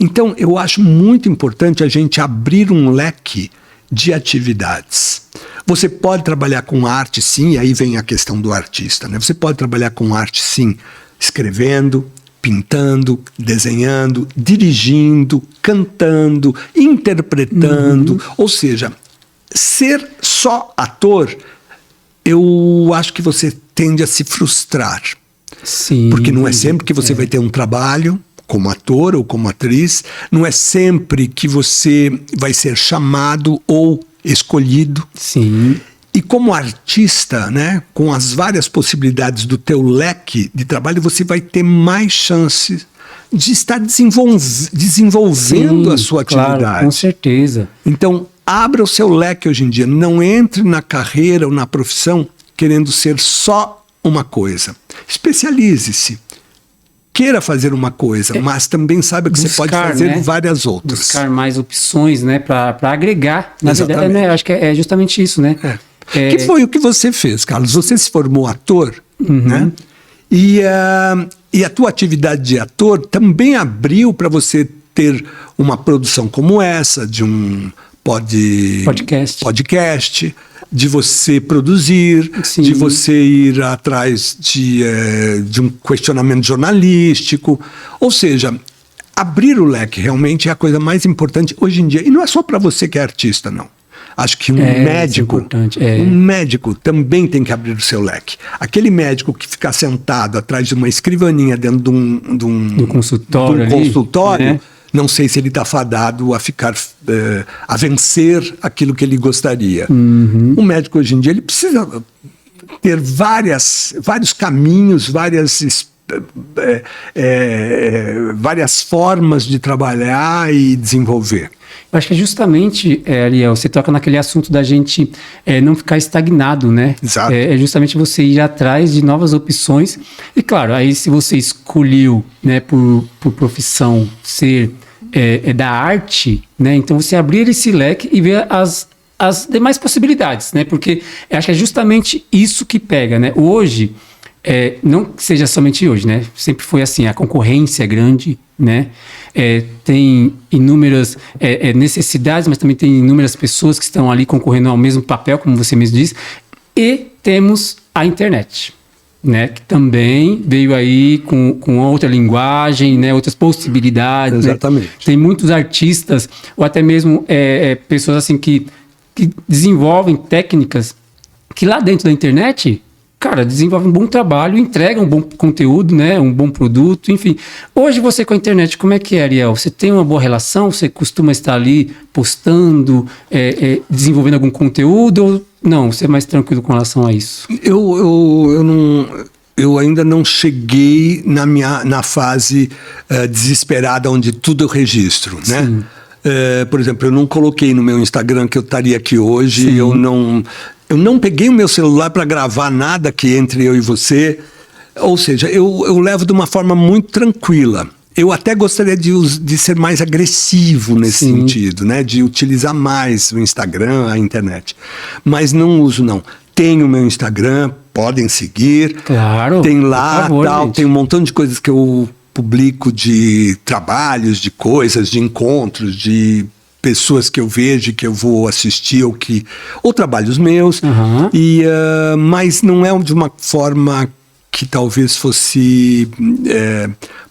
Então, eu acho muito importante a gente abrir um leque de atividades. Você pode trabalhar com arte, sim, e aí vem a questão do artista, né? Você pode trabalhar com arte, sim, escrevendo, pintando, desenhando, dirigindo, cantando, interpretando. Ou seja, ser só ator, eu acho que você tende a se frustrar. Sim. Porque não é sempre que você vai ter um trabalho como ator ou como atriz, não é sempre que você vai ser chamado ou escolhido. Sim. E como artista, né, com as várias possibilidades do teu leque de trabalho, você vai ter mais chances de estar desenvolvendo a sua atividade. Claro, com certeza. Então, abra o seu leque hoje em dia. Não entre na carreira ou na profissão querendo ser só uma coisa. Especialize-se. Queira fazer uma coisa, mas também saiba que você pode fazer várias outras. Buscar mais opções, né, para agregar. Na verdade, né, acho que é justamente isso, né? Que foi o que você fez, Carlos. Você se formou ator, né? E a tua atividade de ator também abriu para você ter uma produção como essa, de um podcast, de você produzir, sim, de você ir atrás de um questionamento jornalístico. Ou seja, abrir o leque realmente é a coisa mais importante hoje em dia. E não é só para você que é artista, não. Acho que um médico também tem que abrir o seu leque. Aquele médico que fica sentado atrás de uma escrivaninha dentro de um consultório, né? Não sei se ele está fadado a vencer aquilo que ele gostaria. O médico hoje em dia ele precisa ter vários caminhos, várias várias formas de trabalhar e desenvolver. Eu acho que justamente, Ariel, você toca naquele assunto da gente não ficar estagnado, né? Exato. É justamente você ir atrás de novas opções. E claro, aí se você escolheu, né, por profissão ser da arte, né? Então você abrir esse leque e ver as demais possibilidades, né? Porque eu acho que é justamente isso que pega, né? Hoje, não que seja somente hoje, né? Sempre foi assim, a concorrência é grande, né? Tem inúmeras necessidades, mas também tem inúmeras pessoas que estão ali concorrendo ao mesmo papel, como você mesmo disse, e temos a internet, né? Que também veio aí com outra linguagem, né? Outras possibilidades. Exatamente. Né? Tem muitos artistas, ou até mesmo pessoas assim que desenvolvem técnicas que lá dentro da internet, cara, desenvolvem um bom trabalho, entregam um bom conteúdo, né? Um bom produto, enfim. Hoje você com a internet, como é que é, Ariel? Você tem uma boa relação? Você costuma estar ali postando, desenvolvendo algum conteúdo? Ou não? Você é mais tranquilo com relação a isso? Eu ainda não cheguei na fase desesperada onde tudo eu registro, né? Sim. Por exemplo, eu não coloquei no meu Instagram que eu estaria aqui hoje. Sim. Eu não peguei o meu celular para gravar nada que entre eu e você. Ou seja, eu levo de uma forma muito tranquila. Eu até gostaria de ser mais agressivo nesse Sim. sentido, né? De utilizar mais o Instagram, a internet. Mas não uso, não. Tenho o meu Instagram, podem seguir. Claro. Tem lá, por favor, tal, gente. tem um montão de coisas que eu publico, de trabalhos, de coisas, de encontros, de pessoas que eu vejo, que eu vou assistir, ou trabalhos meus. Uhum. Mas não é de uma forma que talvez fosse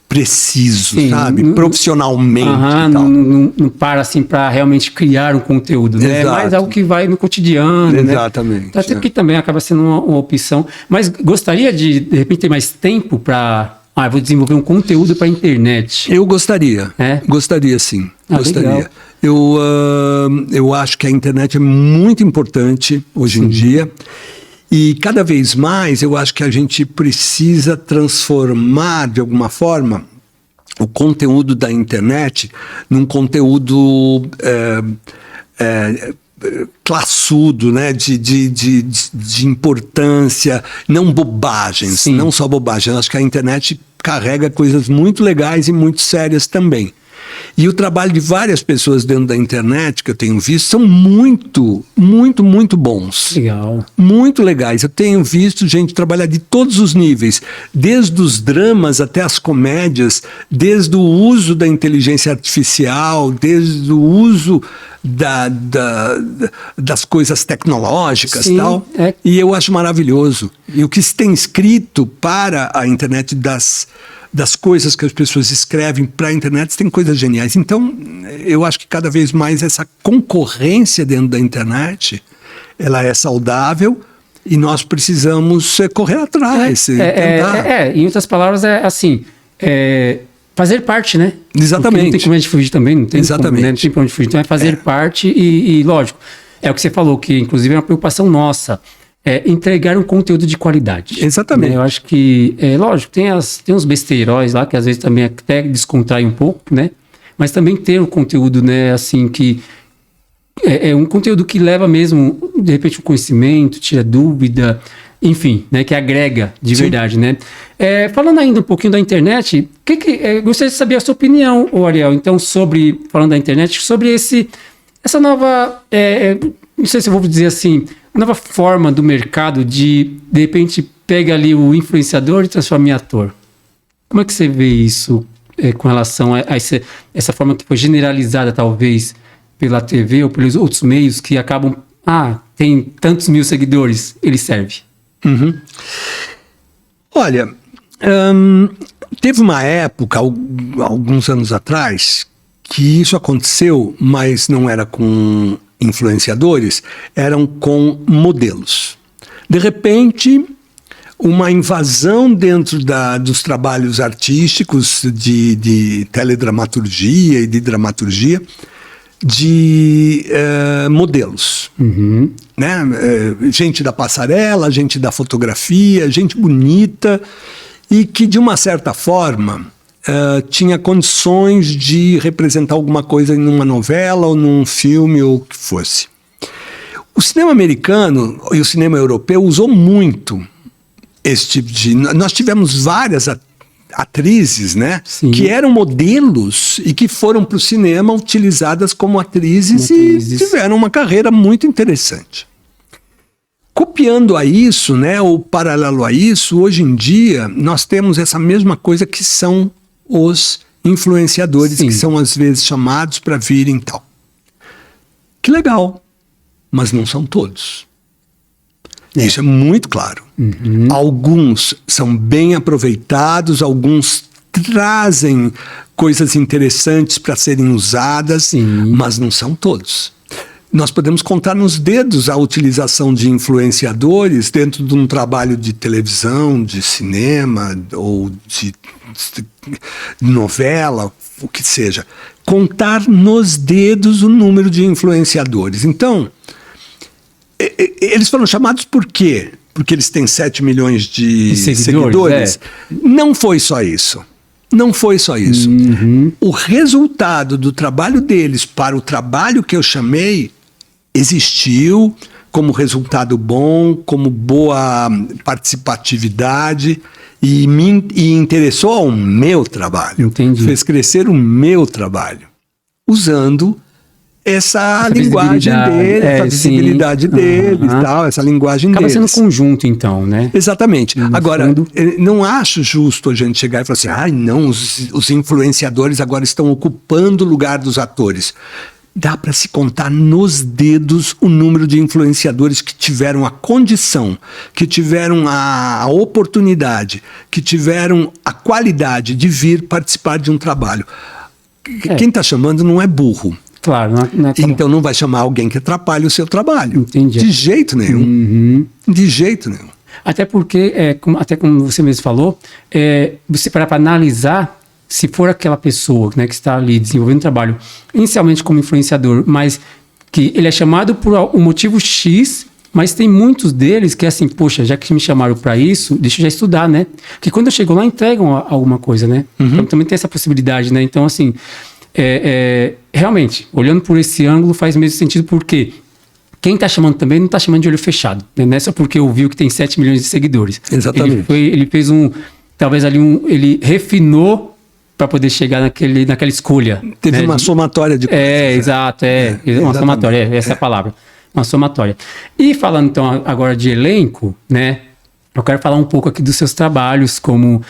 preciso, Sim, sabe? Profissionalmente e tal. Não para assim para realmente criar um conteúdo, né? Exato. Mas algo que vai no cotidiano, Exatamente, né? Então, até que também acaba sendo uma opção. Mas gostaria de repente, ter mais tempo para... eu vou desenvolver um conteúdo para a internet. Eu gostaria. É? Gostaria, sim. Gostaria. Legal. Eu acho que a internet é muito importante hoje em dia. E cada vez mais eu acho que a gente precisa transformar, de alguma forma, o conteúdo da internet num conteúdo classudo, né? de importância, não bobagens, Sim. não só bobagens. Acho que a internet carrega coisas muito legais e muito sérias também. E o trabalho de várias pessoas dentro da internet que eu tenho visto são muito, muito, muito bons. Legal. Muito legais. Eu tenho visto gente trabalhar de todos os níveis, desde os dramas até as comédias, desde o uso da inteligência artificial, desde o uso das coisas tecnológicas e tal. E eu acho maravilhoso. E o que se tem escrito para a internet das coisas que as pessoas escrevem para a internet, tem coisas geniais. Então, eu acho que cada vez mais essa concorrência dentro da internet, ela é saudável e nós precisamos correr atrás. Tentar. Em outras palavras, assim, fazer parte, né? Exatamente. Porque não tem como a gente fugir também, não tem Exatamente. Como, né? Não tem pra onde fugir. Então, é fazer parte e, lógico, é o que você falou, que inclusive é uma preocupação nossa. Entregar um conteúdo de qualidade. Exatamente. Né? Eu acho que, lógico, tem uns besteiróis lá que às vezes também até descontrai um pouco, né? Mas também ter um conteúdo, né, assim, que é um conteúdo que leva mesmo, de repente, um conhecimento, tira dúvida, enfim, né, que agrega de Sim. verdade, né? Falando ainda um pouquinho da internet, gostaria de saber a sua opinião, Ariel, então, falando da internet, sobre essa nova, não sei se eu vou dizer assim, nova forma do mercado de repente, pega ali o influenciador e transforma em ator. Como é que você vê isso com relação a essa forma que foi generalizada, talvez, pela TV ou pelos outros meios que acabam... tem tantos mil seguidores, ele serve. Uhum. Olha, teve uma época, alguns anos atrás, que isso aconteceu, mas não era com influenciadores, eram com modelos. De repente, uma invasão dentro dos trabalhos artísticos de teledramaturgia e de dramaturgia de modelos. Uhum. Né? Gente da passarela, gente da fotografia, gente bonita e que, de uma certa forma, tinha condições de representar alguma coisa em uma novela ou num filme ou o que fosse. O cinema americano e o cinema europeu usou muito esse tipo de... Nós tivemos várias atrizes, né, que eram modelos e que foram para o cinema utilizadas como atrizes e tiveram uma carreira muito interessante. Copiando a isso, né, ou paralelo a isso, hoje em dia nós temos essa mesma coisa que são os influenciadores, que são às vezes chamados para virem e tal. Que legal, mas não são todos. Isso é muito claro. Alguns são bem aproveitados, alguns trazem coisas interessantes para serem usadas, mas não são todos. Nós podemos contar nos dedos a utilização de influenciadores dentro de um trabalho de televisão, de cinema ou de novela, o que seja. Contar nos dedos o número de influenciadores. Então, eles foram chamados por quê? Porque eles têm 7 milhões de seguidores? Não foi só isso. Não foi só isso. O resultado do trabalho deles para o trabalho que eu chamei existiu como resultado bom, como boa participatividade e me interessou ao meu trabalho. Entendi. Fez crescer o meu trabalho, usando essa linguagem deles, essa visibilidade deles, tal, essa linguagem deles. Acaba sendo conjunto, então, né? Exatamente. Agora, não acho justo a gente chegar e falar assim, ai, não, os influenciadores agora estão ocupando o lugar dos atores. Dá para se contar nos dedos o número de influenciadores que tiveram a condição, que tiveram a oportunidade, que tiveram a qualidade de vir participar de um trabalho. Quem está chamando não é burro. Claro, não é então não vai chamar alguém que atrapalhe o seu trabalho. Entendi. De jeito nenhum. De jeito nenhum. Até porque, até como você mesmo falou, você para analisar se for aquela pessoa, né, que está ali desenvolvendo um trabalho inicialmente como influenciador, mas que ele é chamado por um motivo X, mas tem muitos deles que é assim, poxa, já que me chamaram para isso, deixa eu já estudar, né? Porque quando eu chego lá, entregam alguma coisa, né? Então também tem essa possibilidade, né? Então, assim, realmente, olhando por esse ângulo, faz mesmo sentido, porque quem está chamando também não está chamando de olho fechado, né? Não é só porque ouviu que tem 7 milhões de seguidores. Exatamente. Ele fez talvez ali ele refinou para poder chegar naquela escolha. Teve uma somatória de coisas. Exato, uma somatória, essa é a palavra. Uma somatória. E falando então agora de elenco, né? Eu quero falar um pouco aqui dos seus trabalhos como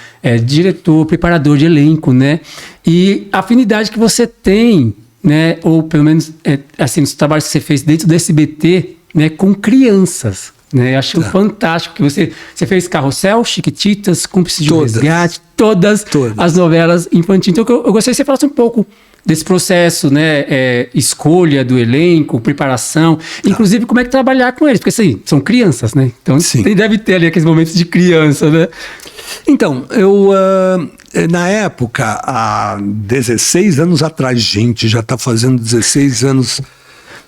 diretor, preparador de elenco, né? E a afinidade que você tem, né? Ou pelo menos, assim, os trabalhos que você fez dentro do SBT, né? Com crianças. Né? Eu acho fantástico que você fez Carrossel, Chiquititas, Cúmplice de Resgate, todas as novelas infantis. Então eu gostaria que você falasse um pouco desse processo, né? Escolha do elenco, preparação, inclusive como é que trabalhar com eles, porque assim, são crianças, né? Então deve ter ali aqueles momentos de criança, né? Então, eu na época, há 16 anos atrás, gente, já está fazendo 16 anos...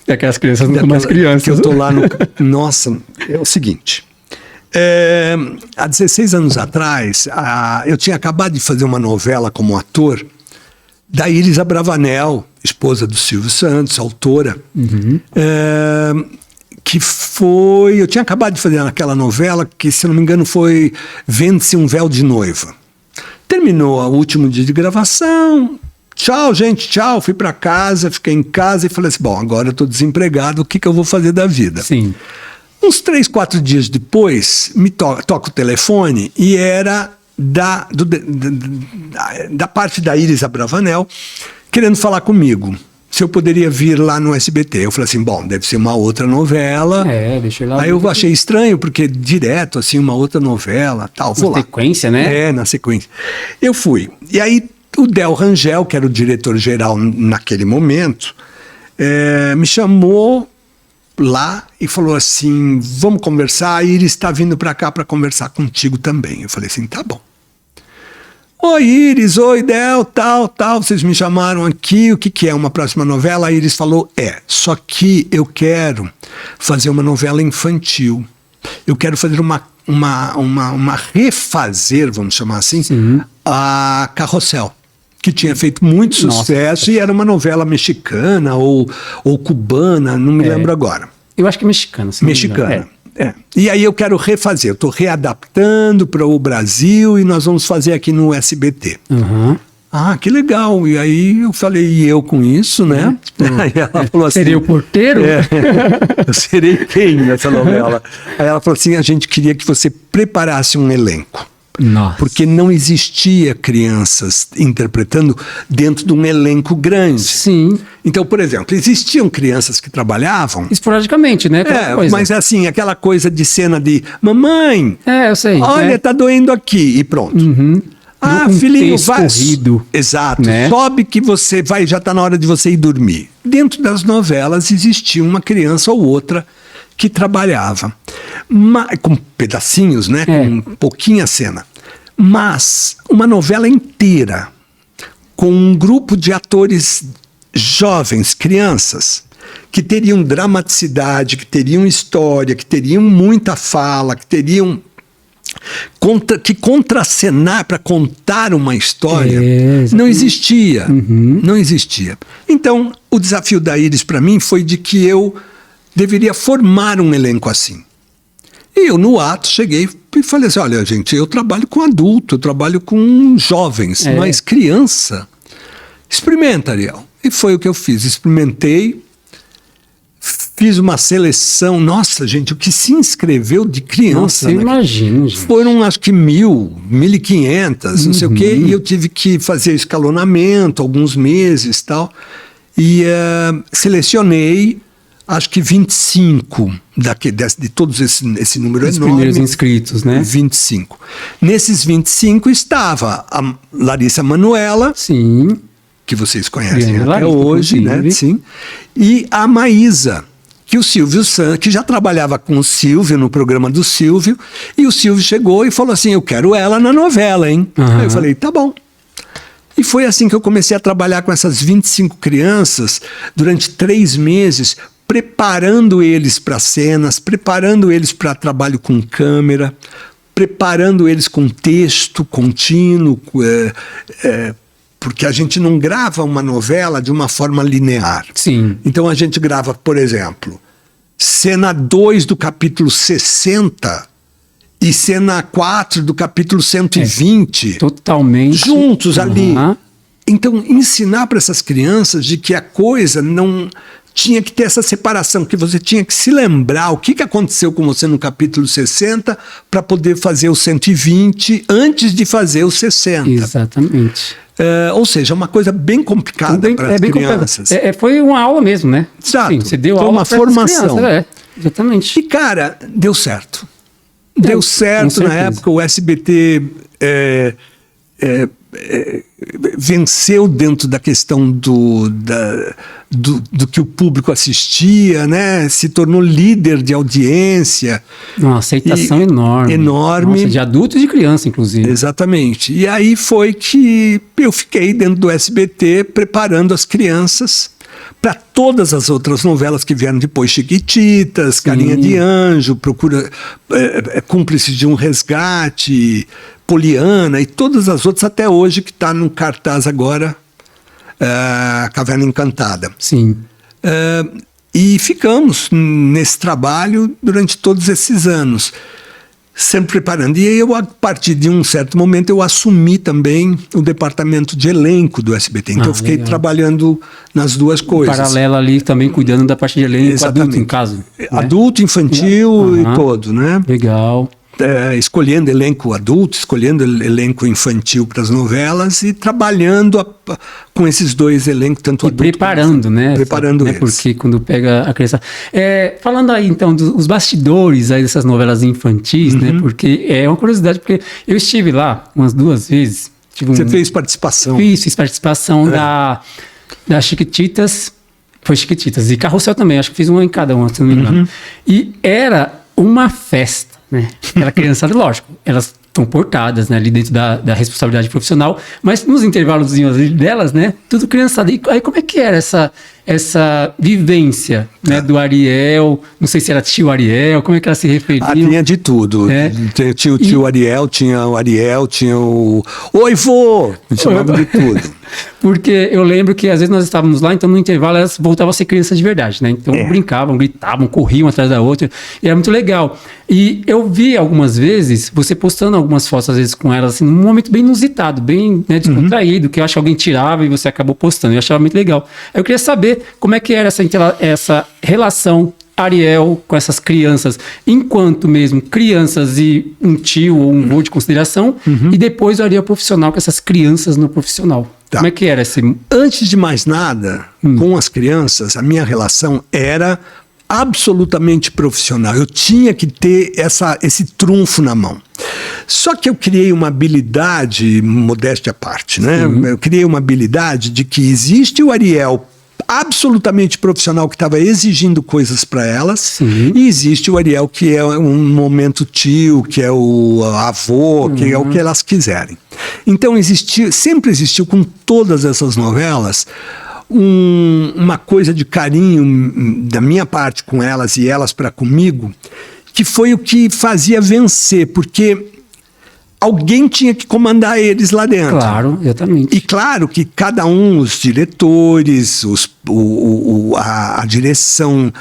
Aquelas crianças não são mais crianças. Que eu tô lá no... Nossa, é o seguinte. Há 16 anos atrás, eu tinha acabado de fazer uma novela como ator da Iris Abravanel, esposa do Silvio Santos, autora. Que foi... Eu tinha acabado de fazer aquela novela que, se não me engano, foi Vende-se um Véu de Noiva. Terminou o último dia de gravação... Tchau, gente, tchau. Fui para casa, fiquei em casa e falei assim, bom, agora eu tô desempregado, o que eu vou fazer da vida? Sim. Uns 3, 4 dias depois, me toca o telefone e era da parte da Iris Abravanel querendo falar comigo, se eu poderia vir lá no SBT. Eu falei assim, bom, deve ser uma outra novela. Deixa eu ir lá. Aí eu achei estranho, porque direto, assim, uma outra novela, tal, vou lá. Na sequência, né? Na sequência. Eu fui. E aí, o Del Rangel, que era o diretor-geral naquele momento, me chamou lá e falou assim, vamos conversar, a Iris está vindo para cá para conversar contigo também. Eu falei assim, tá bom. Oi, Iris, oi, Del, tal, vocês me chamaram aqui, o que é uma próxima novela? A Iris falou, só que eu quero fazer uma novela infantil. eu quero fazer uma refazer, vamos chamar assim, a Carrossel, que tinha feito muito sucesso e era uma novela mexicana ou cubana, não me lembro agora. Eu acho que é mexicana. Mexicana. E aí eu quero refazer, eu estou readaptando para o Brasil e nós vamos fazer aqui no SBT. Ah, que legal. E aí eu falei, e eu com isso, né? Aí ela falou assim... Seria o porteiro? Eu serei quem nessa novela? Aí ela falou assim, a gente queria que você preparasse um elenco. Nossa. Porque não existia crianças interpretando dentro de um elenco grande. Sim. Então, por exemplo, existiam crianças que trabalhavam... Esporadicamente, né? Mas assim, aquela coisa de cena de... Mamãe, eu sei. olha, tá doendo aqui. E pronto. Filhinho, vai. Corrido, exato. né? Sobe que você vai, já está na hora de você ir dormir. Dentro das novelas existia uma criança ou outra que trabalhava. Com pedacinhos, né? Com pouquinha cena. Mas uma novela inteira, com um grupo de atores jovens, crianças, que teriam dramaticidade, que teriam história, que teriam muita fala, que teriam... que contracenar para contar uma história não existia. Não existia. Então, o desafio da Iris para mim foi de que eu deveria formar um elenco assim. E eu, no ato, cheguei e falei assim, olha, gente, eu trabalho com adulto, eu trabalho com jovens, mas criança, experimenta, Ariel. E foi o que eu fiz, experimentei, fiz uma seleção. Nossa, gente, o que se inscreveu de criança... Nossa, imagino, gente. Foram, acho que 1.500, não sei o quê. E eu tive que fazer escalonamento, alguns meses e tal. E selecionei, acho que 25 de todos esse número Os enorme. primeiros inscritos, né? 25. Nesses 25 estava a Larissa Manoela... Sim. Que vocês conhecem até Larissa, hoje, né? Sim. E a Maísa, que o Silvio Santos, que já trabalhava com o Silvio no programa do Silvio, e o Silvio chegou e falou assim, eu quero ela na novela, hein? Aí eu falei, tá bom. E foi assim que eu comecei a trabalhar com essas 25 crianças durante 3 meses, preparando eles para cenas, preparando eles para trabalho com câmera, preparando eles com texto contínuo, porque a gente não grava uma novela de uma forma linear. Sim. Então a gente grava, por exemplo, cena 2 do capítulo 60 e cena 4 do capítulo 120. Totalmente. Juntos ali. Então ensinar para essas crianças de que a coisa não... Tinha que ter essa separação, que você tinha que se lembrar o que aconteceu com você no capítulo 60 para poder fazer o 120 antes de fazer o 60. Exatamente. Ou seja, uma coisa bem complicada para as crianças. Foi uma aula mesmo, né? Exato. Sim, você deu Foi aula uma formação. Exatamente. E, cara, deu certo. Deu certo na época, o SBT venceu dentro da questão do que o público assistia, né? Se tornou líder de audiência. Uma aceitação enorme. Enorme. Nossa, de adulto e de criança, inclusive. Exatamente. E aí foi que eu fiquei dentro do SBT preparando as crianças para todas as outras novelas que vieram depois, Chiquititas, Carinha de Anjo, Cúmplice de um Resgate, Poliana e todas as outras até hoje que está no cartaz agora, Caverna Encantada. Sim. E ficamos nesse trabalho durante todos esses anos, sempre preparando. E aí eu, a partir de um certo momento, eu assumi também o departamento de elenco do SBT. Então eu fiquei trabalhando nas duas coisas. Paralelo ali também cuidando da parte de elenco adulto, em caso. Adulto, infantil e todo, né? Legal. Escolhendo elenco adulto, escolhendo elenco infantil para as novelas e trabalhando com esses dois elencos, tanto adulto preparando, né? Preparando eles. Porque quando pega a criança... falando aí, então, dos bastidores aí dessas novelas infantis, né? Porque é uma curiosidade, porque eu estive lá umas 2 vezes. Você fez participação. Fiz participação da Chiquititas, foi Chiquititas, e Carrossel também, acho que fiz uma em cada uma, se não me engano. E era uma festa, né? Aquela criançada, lógico, elas estão portadas, né, ali dentro da responsabilidade profissional, mas nos intervalos delas, né, tudo criançada. E aí como é que era essa vivência, né, do Ariel, não sei se era tio Ariel, como é que ela se referia? Tinha de tudo. Tinha o tio Ariel, tinha o Oi, vô! Me chamavam de tudo. Porque eu lembro que às vezes nós estávamos lá, então no intervalo elas voltavam a ser crianças de verdade, né? Então brincavam, gritavam, corriam atrás da outra, e era muito legal. E eu vi algumas vezes, você postando algumas fotos às vezes com elas, assim, num momento bem inusitado, bem, né, descontraído, que eu acho que alguém tirava e você acabou postando. Eu achava muito legal. Eu queria saber como é que era essa relação Ariel com essas crianças, enquanto mesmo crianças e um tio ou um vô de consideração, e depois o Ariel profissional com essas crianças no profissional. Tá. Como é que era esse... Antes de mais nada, com as crianças, a minha relação era absolutamente profissional. Eu tinha que ter esse trunfo na mão. Só que eu criei uma habilidade, modéstia à parte, né? Eu criei uma habilidade de que existe o Ariel absolutamente profissional que estava exigindo coisas para elas, e existe o Ariel que é um momento tio, que é o avô, que é o que elas quiserem. Então sempre existiu com todas essas novelas uma coisa de carinho da minha parte com elas e elas para comigo, que foi o que fazia vencer, porque alguém tinha que comandar eles lá dentro. Claro, exatamente. E claro que cada um, os diretores, a direção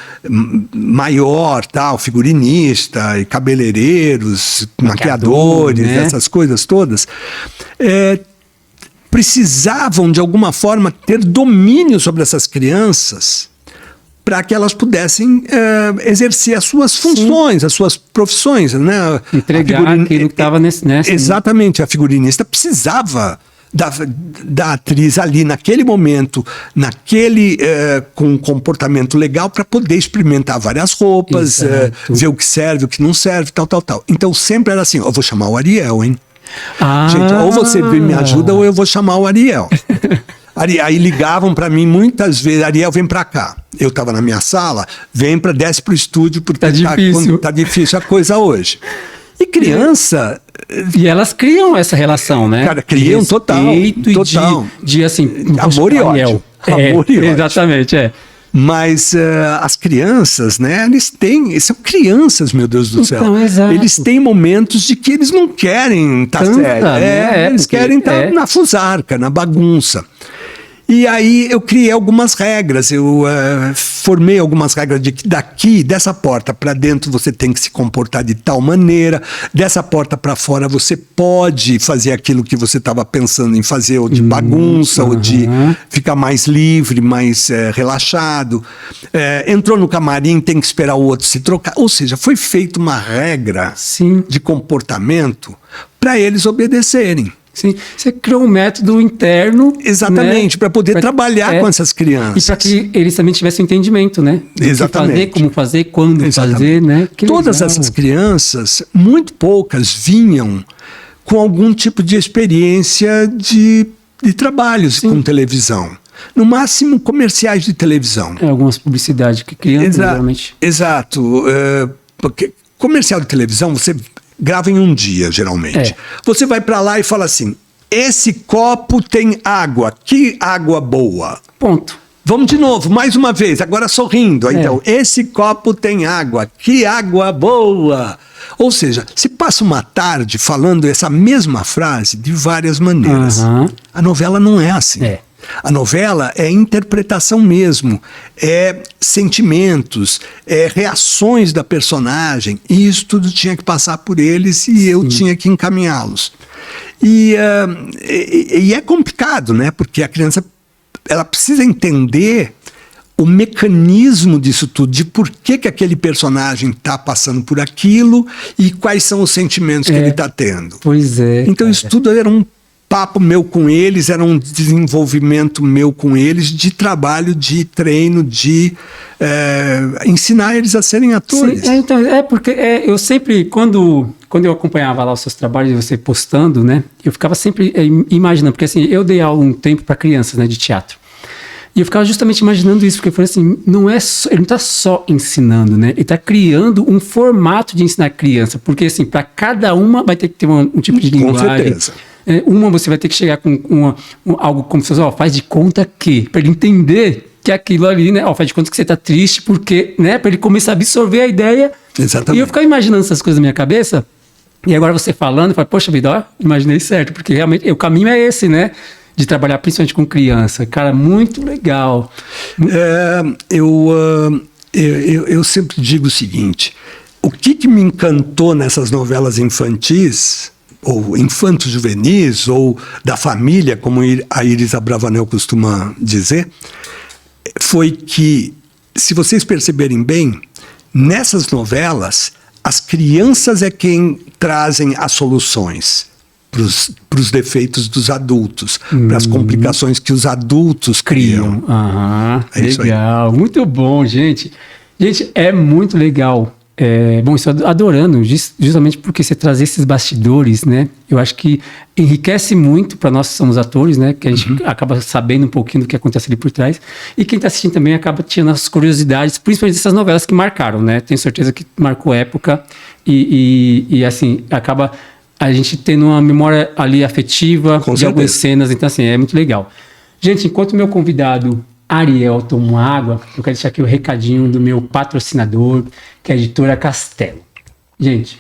maior, tal, figurinista, e cabeleireiros, maquiadores, né? Essas coisas todas, precisavam, de alguma forma, ter domínio sobre essas crianças para que elas pudessem exercer as suas funções, as suas profissões, né? Entregar aquilo que estava nessa. Exatamente, a figurinista precisava da atriz ali naquele momento, com um comportamento legal para poder experimentar várias roupas, ver o que serve, o que não serve, tal. Então sempre era assim, eu vou chamar o Ariel, hein? Gente, ou você me ajuda ou eu vou chamar o Ariel. Aí ligavam para mim muitas vezes, Ariel, vem para cá. Eu estava na minha sala, desce pro estúdio porque tá difícil a coisa hoje. E criança... E elas criam essa relação, né? Cara, criam total. De assim... Amor e ódio. Amor e ódio. Exatamente, Mas as crianças, né, são crianças, meu Deus do céu. Exato. Eles têm momentos de que eles não querem estar sérios. Eles querem estar na fusarca, na bagunça. E aí eu criei algumas regras, eu formei algumas regras de que dessa porta para dentro você tem que se comportar de tal maneira, dessa porta para fora você pode fazer aquilo que você estava pensando em fazer, ou de bagunça, ou de ficar mais livre, mais relaxado. Entrou no camarim, tem que esperar o outro se trocar. Ou seja, foi feita uma regra de comportamento para eles obedecerem. Sim, você criou um método interno. Exatamente, né? Para poder trabalhar com essas crianças. E para que eles também tivessem entendimento, né? Exatamente. Como fazer, quando fazer, né? Todas essas crianças, muito poucas vinham com algum tipo de experiência de trabalhos com televisão. No máximo, comerciais de televisão. Algumas publicidades que criam, geralmente. Exato. Porque comercial de televisão, você grava em um dia, geralmente. Você vai para lá e fala assim, esse copo tem água, que água boa. Ponto. Vamos de novo, mais uma vez, agora sorrindo. Então, esse copo tem água, que água boa. Ou seja, se passa uma tarde falando essa mesma frase de várias maneiras. A novela não é assim. A novela é interpretação mesmo, é sentimentos, é reações da personagem, e isso tudo tinha que passar por eles e eu tinha que encaminhá-los. E é complicado, né? Porque a criança ela precisa entender o mecanismo disso tudo, de por que aquele personagem está passando por aquilo e quais são os sentimentos que ele está tendo. Pois é. Então isso tudo era um papo meu com eles, era um desenvolvimento meu com eles, de trabalho, de treino, de ensinar eles a serem atores. Sim, então, porque eu sempre, quando eu acompanhava lá os seus trabalhos, você postando, né, eu ficava sempre imaginando, porque assim, eu dei aula um tempo para crianças, né, de teatro. E eu ficava justamente imaginando isso, porque eu falei assim, ele não está só ensinando, né? Ele está criando um formato de ensinar a criança, porque assim, para cada uma vai ter que ter um tipo de linguagem. Com certeza. Uma você vai ter que chegar com algo como se fosse, faz de conta que, para ele entender que aquilo ali, né? Ó, faz de conta que você tá triste, porque, né? Pra ele começar a absorver a ideia. Exatamente. E eu ficava imaginando essas coisas na minha cabeça. E agora você falando, eu falo, poxa vida, ó, imaginei certo, porque realmente o caminho é esse, né? De trabalhar principalmente com criança. Cara, muito legal. Eu sempre digo o seguinte: o que me encantou nessas novelas infantis, ou infantos juvenis, ou da família, como a Iris Abravanel costuma dizer, foi que, se vocês perceberem bem, nessas novelas, as crianças é quem trazem as soluções para os defeitos dos adultos, para as complicações que os adultos criam. Legal, muito bom, gente. Gente, é muito legal. Bom, estou adorando, justamente porque você traz esses bastidores, né? Eu acho que enriquece muito para nós que somos atores, né? Que a gente acaba sabendo um pouquinho do que acontece ali por trás. E quem está assistindo também acaba tendo as curiosidades, principalmente dessas novelas que marcaram, né? Tenho certeza que marcou época e assim, acaba a gente tendo uma memória ali afetiva de algumas cenas. Então, assim, é muito legal. Gente, enquanto o meu convidado Ariel toma água, eu quero deixar aqui o recadinho do meu patrocinador, que é a Editora Castelo. Gente,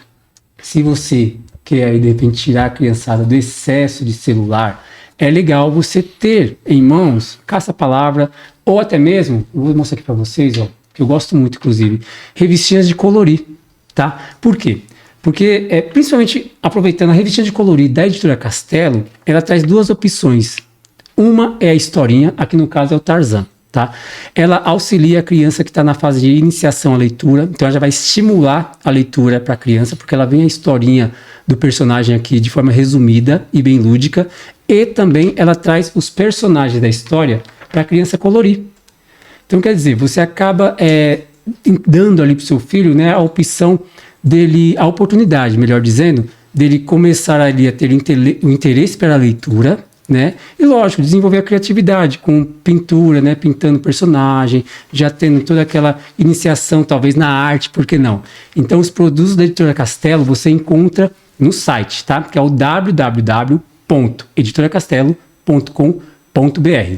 se você quer aí, de repente, tirar a criançada do excesso de celular, é legal você ter em mãos caça-palavra, ou até mesmo, eu vou mostrar aqui para vocês, ó, que eu gosto muito, inclusive, revistinhas de colorir, tá? Por quê? Porque, principalmente, aproveitando a revistinha de colorir da Editora Castelo, ela traz duas opções. Uma é a historinha, aqui no caso é o Tarzan, tá? Ela auxilia a criança que está na fase de iniciação à leitura, então ela já vai estimular a leitura para a criança, porque ela vem a historinha do personagem aqui de forma resumida e bem lúdica, e também ela traz os personagens da história para a criança colorir. Então, quer dizer, você acaba dando ali para o seu filho, né, a opção dele, a oportunidade, melhor dizendo, dele começar ali a ter o interesse pela leitura, né? E lógico, desenvolver a criatividade com pintura, né? Pintando personagem, já tendo toda aquela iniciação talvez na arte, por que não? Então os produtos da Editora Castelo você encontra no site, tá? Que é o www.editoracastelo.com.br.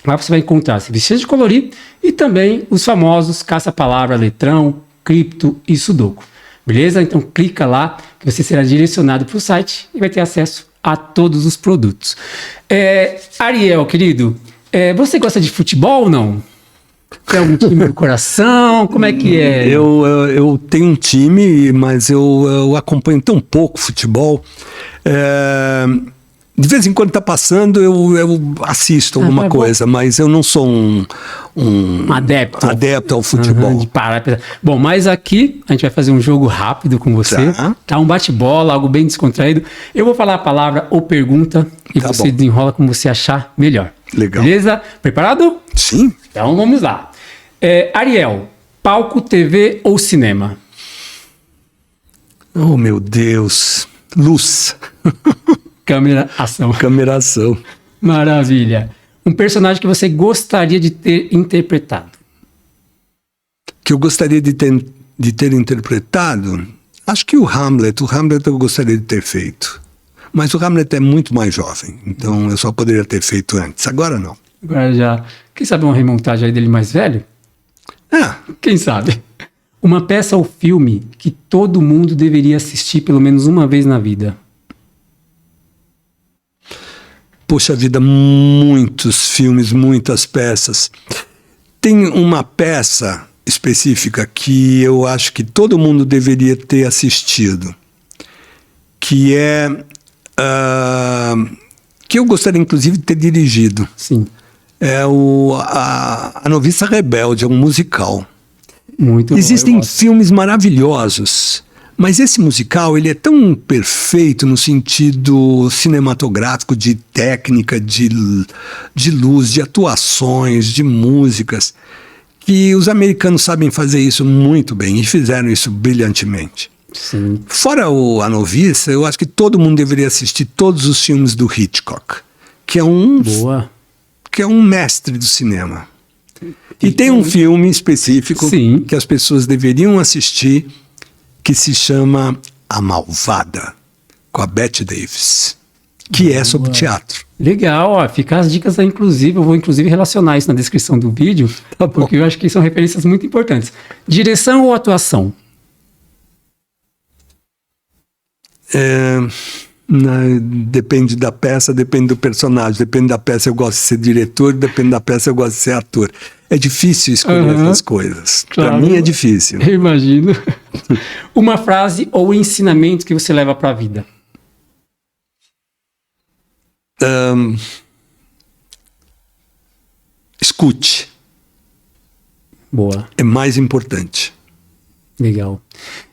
Lá você vai encontrar as revistas de colorir e também os famosos caça-palavra, letrão, cripto e sudoku. Beleza? Então clica lá que você será direcionado para o site e vai ter acesso a todos os produtos. Ariel, querido, você gosta de futebol ou não? Tem algum time do coração? Como é que é? Eu tenho um time, mas eu acompanho tão pouco futebol. De vez em quando tá passando, eu assisto alguma coisa, mas eu não sou um adepto ao futebol. Bom, mas aqui a gente vai fazer um jogo rápido com você, tá? Um bate-bola, algo bem descontraído. Eu vou falar a palavra ou pergunta e você desenrola como você achar melhor. Legal. Beleza? Preparado? Sim. Então vamos lá. Ariel, palco, TV ou cinema? Oh, meu Deus. Luz. Câmera, ação. Câmera, ação. Maravilha. Um personagem que você gostaria de ter interpretado? Que eu gostaria de ter interpretado? Acho que o Hamlet. O Hamlet eu gostaria de ter feito. Mas o Hamlet é muito mais jovem. Então eu só poderia ter feito antes. Agora não. Agora já. Quem sabe uma remontagem aí dele mais velho? Quem sabe? Uma peça ou filme que todo mundo deveria assistir pelo menos uma vez na vida? Poxa vida, muitos filmes, muitas peças. Tem uma peça específica que eu acho que todo mundo deveria ter assistido, que que eu gostaria inclusive de ter dirigido. Sim. É a Noviça Rebelde, é um musical. Muito Existem bom, filmes maravilhosos, mas esse musical ele é tão perfeito no sentido cinematográfico, de técnica, de luz, de atuações, de músicas, que os americanos sabem fazer isso muito bem e fizeram isso brilhantemente. Sim. Fora A Noviça, eu acho que todo mundo deveria assistir todos os filmes do Hitchcock, que é um mestre do cinema. E tem um filme específico que as pessoas deveriam assistir, que se chama A Malvada, com a Bette Davis. que é sobre teatro. Legal, ó, fica as dicas aí, inclusive, eu vou inclusive relacionar isso na descrição do vídeo, porque eu acho que são referências muito importantes. Direção ou atuação? Depende da peça, depende do personagem. Depende da peça eu gosto de ser diretor, depende da peça eu gosto de ser ator. É difícil escolher essas coisas. Claro. Para mim é difícil. Eu imagino. Uma frase ou ensinamento que você leva para a vida? Escute. Boa. É mais importante. Legal.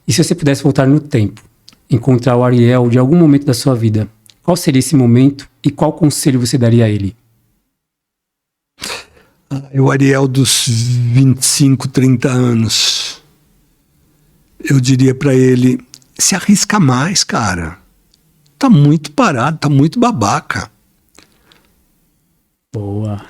E se você pudesse voltar no tempo, encontrar o Ariel de algum momento da sua vida, qual seria esse momento e qual conselho você daria a ele? O Ariel dos 25, 30 anos. Eu diria para ele, se arrisca mais, cara. Tá muito parado, tá muito babaca. Boa.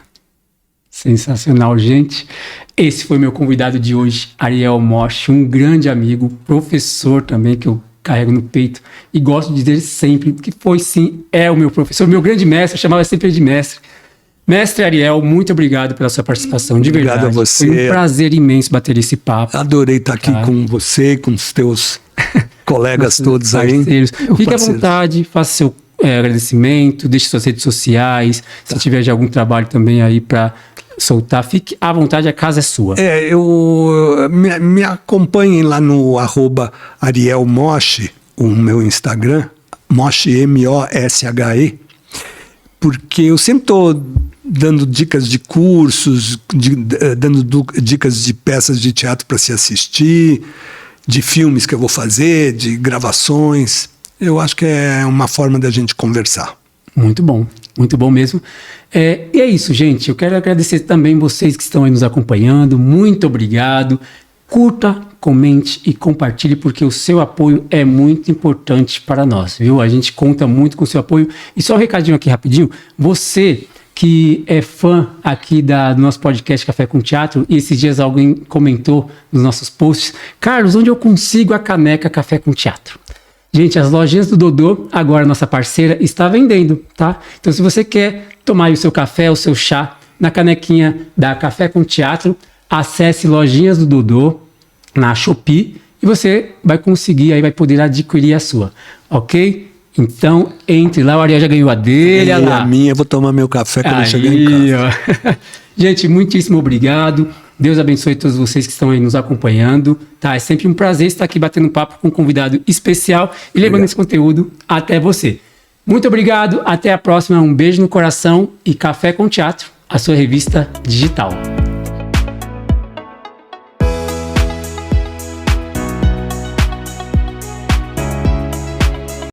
Sensacional, gente. Esse foi meu convidado de hoje, Ariel Mosch, um grande amigo, professor também, que eu carrego no peito e gosto de dizer sempre que foi sim, é o meu professor, meu grande mestre, eu chamava sempre de mestre. Mestre Ariel, muito obrigado pela sua participação, de verdade. Obrigado a você. Foi um prazer imenso bater esse papo. Adorei estar aqui com você, com os teus colegas todos parceiros. aí. Fique à vontade, faça seu agradecimento, deixe suas redes sociais, se tiver de algum trabalho também aí para soltar, fique à vontade, a casa é sua. Me acompanhem lá no @ArielMosch, o meu Instagram, Mosch, M-O-S-H-E, porque eu sempre estou dando dicas de cursos, dando dicas de peças de teatro para se assistir, de filmes que eu vou fazer, de gravações. Eu acho que é uma forma da gente conversar. Muito bom mesmo. E é isso, gente. Eu quero agradecer também vocês que estão aí nos acompanhando. Muito obrigado. Curta, comente e compartilhe, porque o seu apoio é muito importante para nós, viu? A gente conta muito com o seu apoio. E só um recadinho aqui rapidinho. Você que é fã aqui do nosso podcast Café com Teatro, e esses dias alguém comentou nos nossos posts: Carlos, onde eu consigo a caneca Café com Teatro? Gente, as lojinhas do Dodô, agora nossa parceira, está vendendo, tá? Então, se você quer tomar o seu café, o seu chá na canequinha da Café com Teatro, acesse lojinhas do Dodô na Shopee e você vai conseguir, aí vai poder adquirir a sua, ok? Então, entre lá, o Ariel já ganhou a dele. A minha, eu vou tomar meu café quando eu chegar em casa. Gente, muitíssimo obrigado. Deus abençoe todos vocês que estão aí nos acompanhando. Tá? É sempre um prazer estar aqui batendo papo com um convidado especial e levando esse conteúdo até você. Muito obrigado, até a próxima. Um beijo no coração e Café com Teatro, a sua revista digital.